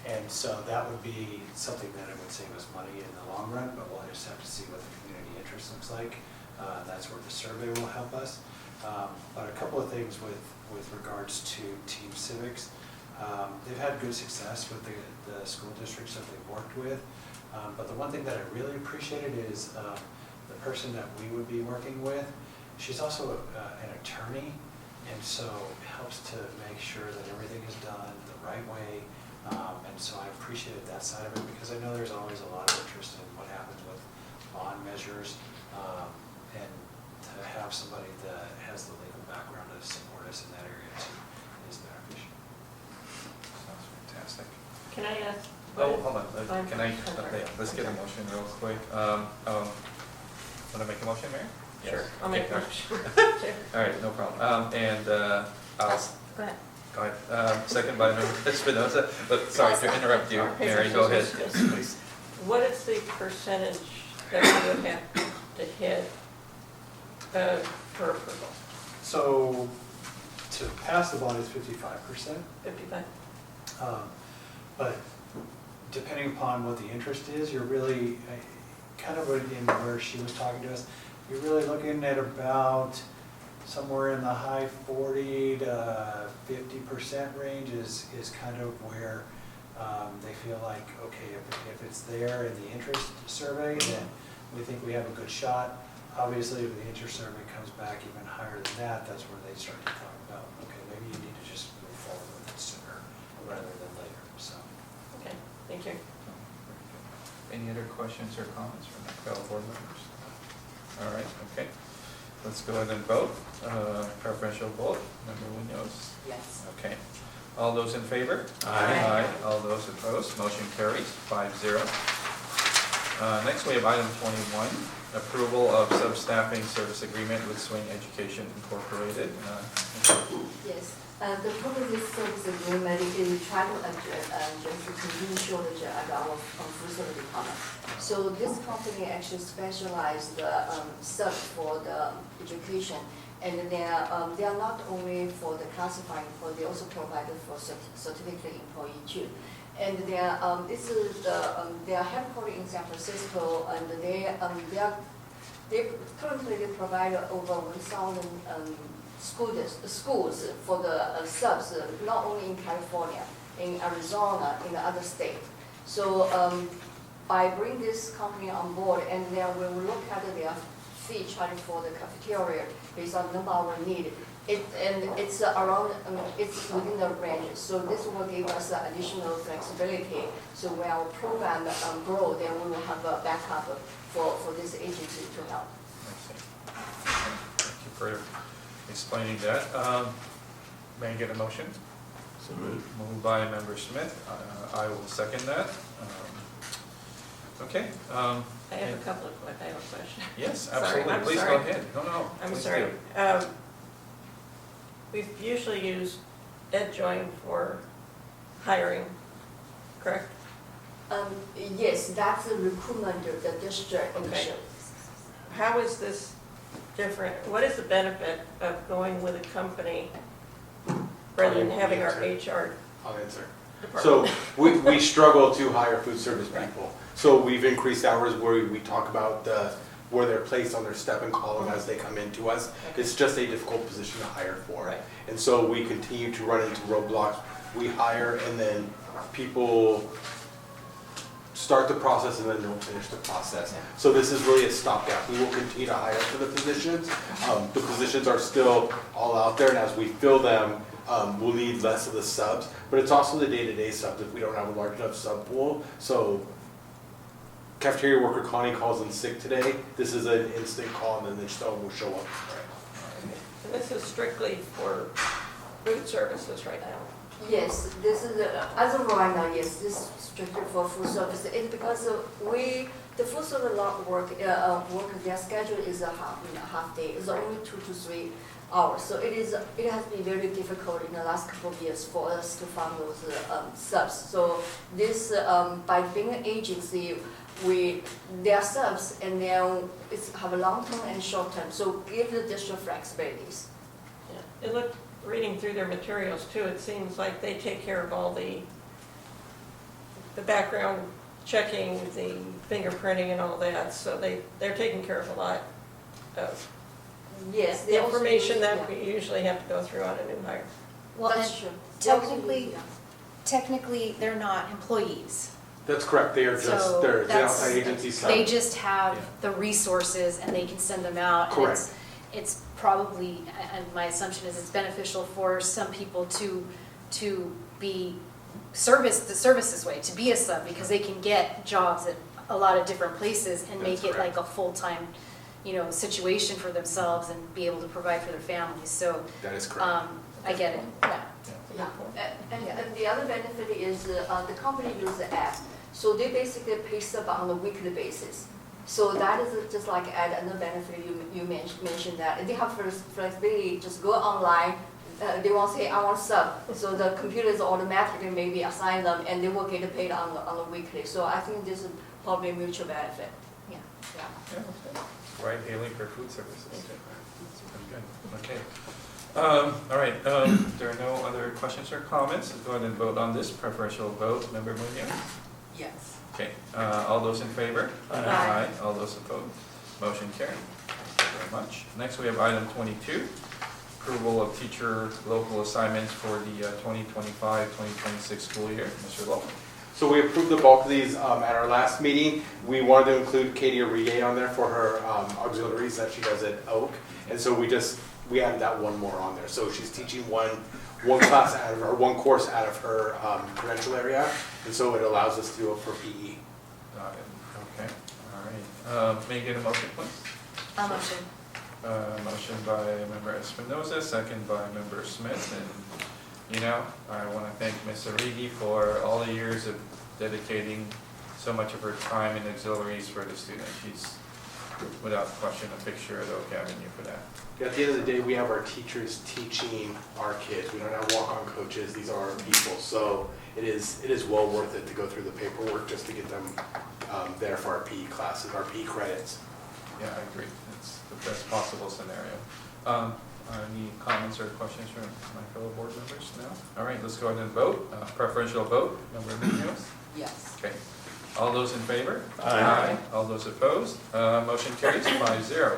And so that would be something that it would save us money in the long run, but we'll just have to see what the community interest looks like. That's where the survey will help us. But a couple of things with regards to team civics. They've had good success with the school districts that they've worked with. But the one thing that I really appreciated is the person that we would be working with, she's also an attorney, and so it helps to make sure that everything is done the right way. And so I appreciated that side of it, because I know there's always a lot of interest in what happens with bond measures, and to have somebody that has the legal background to support us in that area too is beneficial. Sounds fantastic. Can I ask? Oh, hold on, can I, Okay. let's get a motion real quick. Want to make a motion, Mary? Sure, I'll make a motion. All right, no problem. And I'll, Go ahead. go ahead. Second by Member Espinoza, but sorry to interrupt you, Mary, go ahead. Yes, please. What is the percentage that we would have to hit for approval? So to pass the bond is 55%. 55? But depending upon what the interest is, you're really, kind of in where she was talking to us, you're really looking at about somewhere in the high 40 to 50% range is kind of where they feel like, okay, if it's there in the interest survey, then we think we have a good shot. Obviously, if the interest survey comes back even higher than that, that's where they start to talk about, okay, maybe you need to just move forward with it sooner rather than later, so. Okay, thank you. Any other questions or comments from the fellow board members? All right, okay. Let's go ahead and vote. Preferential vote. Member Munoz? Yes. Okay. All those in favor? Aye. All those opposed? Motion carries 5-0. Next, we have item 21, approval of sub-staffing service agreement with Swing Education Incorporated. Yes, the purpose of this service agreement is try to address the convenience shortage at our food service department. So this company actually specializes the sub for the education, and they are not only for the classifying, but they also provide for certificate employee too. And they are this is they are headquartered in San Francisco, and they currently provide over 1,000 schools for the subs, not only in California, in Arizona, in the other states. So by bringing this company on board, and then we will look at their fee charged for the cafeteria based on number of need. It's around, it's within the range. So this will give us additional flexibility. So when our program grow, then we will have a backup for this agency to help. Thank you for explaining that. May I get a motion? So moved. Moved by Member Smith. I will second that. Okay. I have a question. Yes, Sorry, absolutely. I'm Please go sorry. ahead. No, I'm please sorry. do. We've usually used EdJoin for hiring, correct? Yes, that's the recruitment of the district Okay. initiative. How is this different? What is the benefit of going with a company rather than having our HR I'll answer. department? So we struggle to hire food service people. So we've increased hours where we talk about where they're placed on their step and column as they come into us. It's just a difficult position to hire for. Right. And so we continue to run into roadblocks. We hire and then people start the process and then don't finish the process. So this is really a stopgap. We will continue to hire for the positions. The positions are still all out there, and as we fill them, we'll need less of the subs. But it's also the day-to-day subs if we don't have a large enough sub pool. So cafeteria worker Connie calls in sick today. This is an instant call, and then they still will show up. And this is strictly for food services right now. Yes, this is, as of right now, yes, this is strictly for food service. It's because the food service work, their schedule is a half day. It's only 2 to 3 hours. So it has been very difficult in the last couple of years for us to find those subs. So this, by being an agency, they are subs, and then it's have a long term and short term. So give the district flexibilities. Yeah. It looked, reading through their materials too, it seems like they take care of all the background checking, the fingerprinting and all that. So they're taking care of a lot of Yes, the information that yeah. we usually have to go through on a new hire. Well, That's and true. technically, Yeah. technically, they're not employees. That's correct. They are So just, they're that's- outside agency sub. They just have Yeah. the resources and they can send them out. And Correct. It's probably, and my assumption is it's beneficial for some people to be the service this way, to be a sub, because they can get jobs at a lot of different places and make That's it like a full-time, situation for themselves and be able to provide for their families. So, That is correct. I get it, yeah. Yeah, and the other benefit is the company uses the app, so they basically pay sub on a weekly basis. So that is just like add another benefit you mentioned that they have flexibility. Just go online. They won't say I want sub, so the computers automatically maybe assign them, and they will get paid on a weekly. So I think this is probably a mutual benefit. Yeah. Right, Haley, for food services. That's pretty good. Okay. All right, there are no other questions or comments. Let's go ahead and vote on this preferential vote. Member Munoz? Yes. Okay, all those in favor? Aye. All those opposed? Motion carried. Thank you very much. Next, we have item 22, approval of teacher local assignments for the 2025-2026 school year. Mr. Lowe? So we approved the bulk of these at our last meeting. We wanted to include Katie Orige on there for her auxiliaries that she does at Oak. And so we added that one more on there. So she's teaching one class out of her, one course out of her credential area. And so it allows us to do it for PE. Got it. Okay, all right. May I get a motion, please? I'll motion. Motion by Member Espinoza, second by Member Smith. And, I want to thank Ms. Origi for all the years of dedicating so much of her time and auxiliaries for the students. She's, without question, a fixture at Oak Avenue for that. At the end of the day, we have our teachers teaching our kids. We don't have walk-on coaches. These are our people. So it is well worth it to go through the paperwork just to get them there for our PE classes, our PE credits. Yeah, I agree. It's the best possible scenario. Any comments or questions from my fellow board members? No? All right, let's go ahead and vote. Preferential vote, Member Munoz? Yes. Okay. All those in favor? Aye. All those opposed? Motion carries 5-0.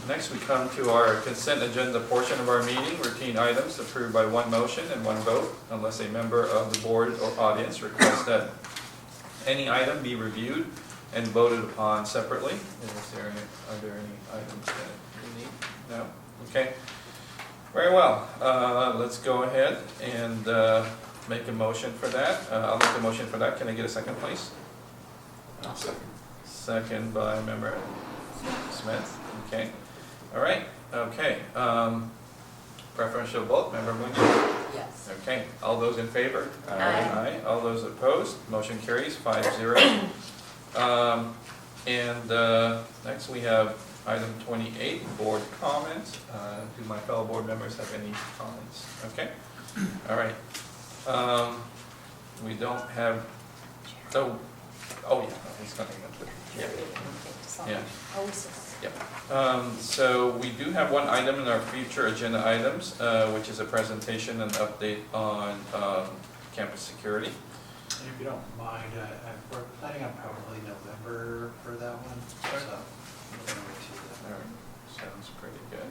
Next, we come to our consent agenda portion of our meeting. Routine items approved by one motion and one vote, unless a member of the board or audience requests that any item be reviewed and voted upon separately. Are there any items that you need? No? Okay. Very well. Let's go ahead and make a motion for that. I'll make a motion for that. Can I get a second, please? Second. Second by Member Smith. Okay. All right. Okay. Preferential vote, Member Munoz? Yes. Okay. All those in favor? Aye. All those opposed? Motion carries 5-0. Next we have item 28, board comments. Do my fellow board members have any comments? Okay. All right. we don't have, oh yeah, he's coming up with, yeah. So we do have one item in our future agenda items, which is a presentation and update on campus security. If you don't mind, we're planning on probably November for that one, so we're gonna wait till then. All right, sounds pretty good.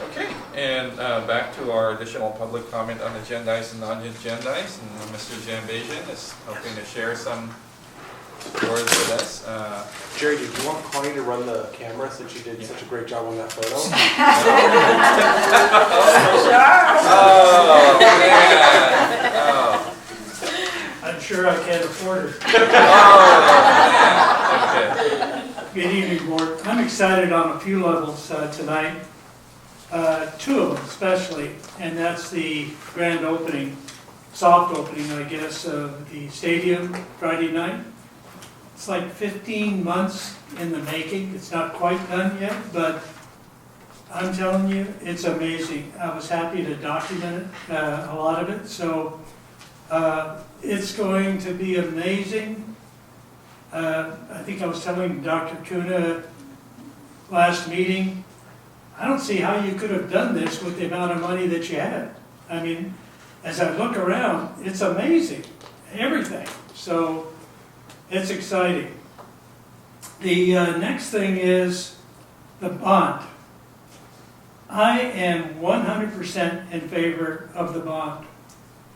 Okay, and back to our additional public comment on agendized and non-agendized, and Mr. Jambazian is hoping to share some words with us. Jerry, did you want Connie to run the camera since you did such a great job on that photo? Oh, man. Oh. I'm sure I can't afford her. Oh, okay. Good evening, board. I'm excited on a few levels tonight. Two of them especially, and that's the grand opening, soft opening, I guess, of the stadium Friday night. It's like 15 months in the making. It's not quite done yet, but I'm telling you, it's amazing. I was happy to document it, a lot of it. So it's going to be amazing. I think I was telling Dr. Kuna last meeting, I don't see how you could have done this with the amount of money that you had. I mean, as I look around, it's amazing, everything. So it's exciting. The next thing is the bond. I am 100% in favor of the bond.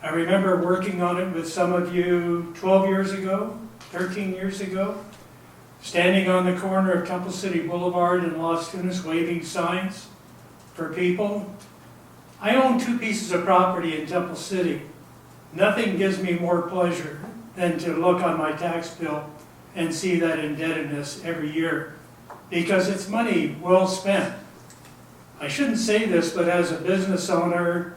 I remember working on it with some of you 12 years ago, 13 years ago, standing on the corner of Temple City Boulevard in Las Tunas waving signs for people. I own 2 pieces of property in Temple City. Nothing gives me more pleasure than to look on my tax bill and see that indebtedness every year, because it's money well spent. I shouldn't say this, but as a business owner,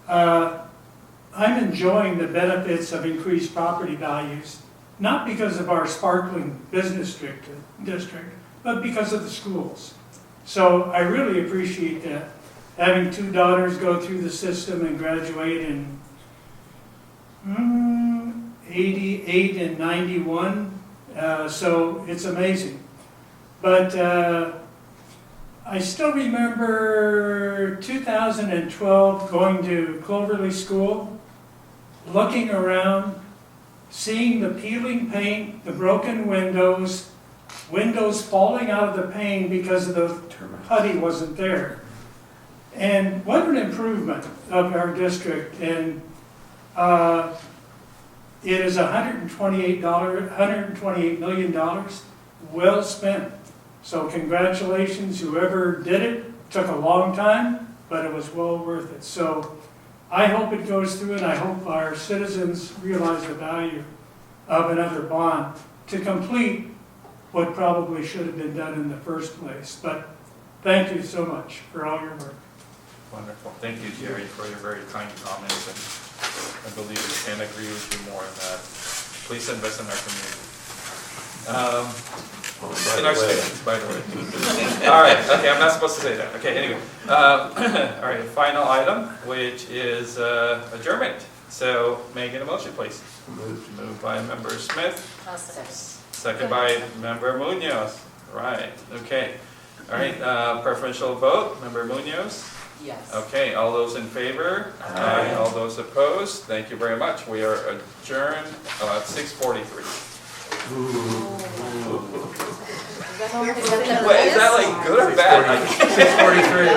I'm enjoying the benefits of increased property values, not because of our sparkling business district, but because of the schools. So I really appreciate that. Having 2 daughters go through the system and graduate in 88 and 91, so it's amazing. But I still remember 2012 going to Cloverly School, looking around, seeing the peeling paint, the broken windows falling out of the pane because of the putty wasn't there. And what an improvement of our district. And it is $128 million well spent. So congratulations, whoever did it. Took a long time, but it was well worth it. So I hope it goes through, and I hope our citizens realize the value of another bond to complete what probably should have been done in the first place. But thank you so much for all your work. Wonderful. Thank you, Jerry, for your very kind comments, and I believe we can agree with you more on that. Please invest in our community. In our students, by the way. All right, okay, I'm not supposed to say that. Okay, anyway. All right, final item, which is adjournment. So, may I get a motion, please? Moved by Member Smith. Second by Member Munoz. Right, okay. All right, preferential vote, Member Munoz? Yes. Okay, all those in favor? Aye. All those opposed? Thank you very much. We are adjourned at 6:43. Wait, is that like good or bad? 6:43.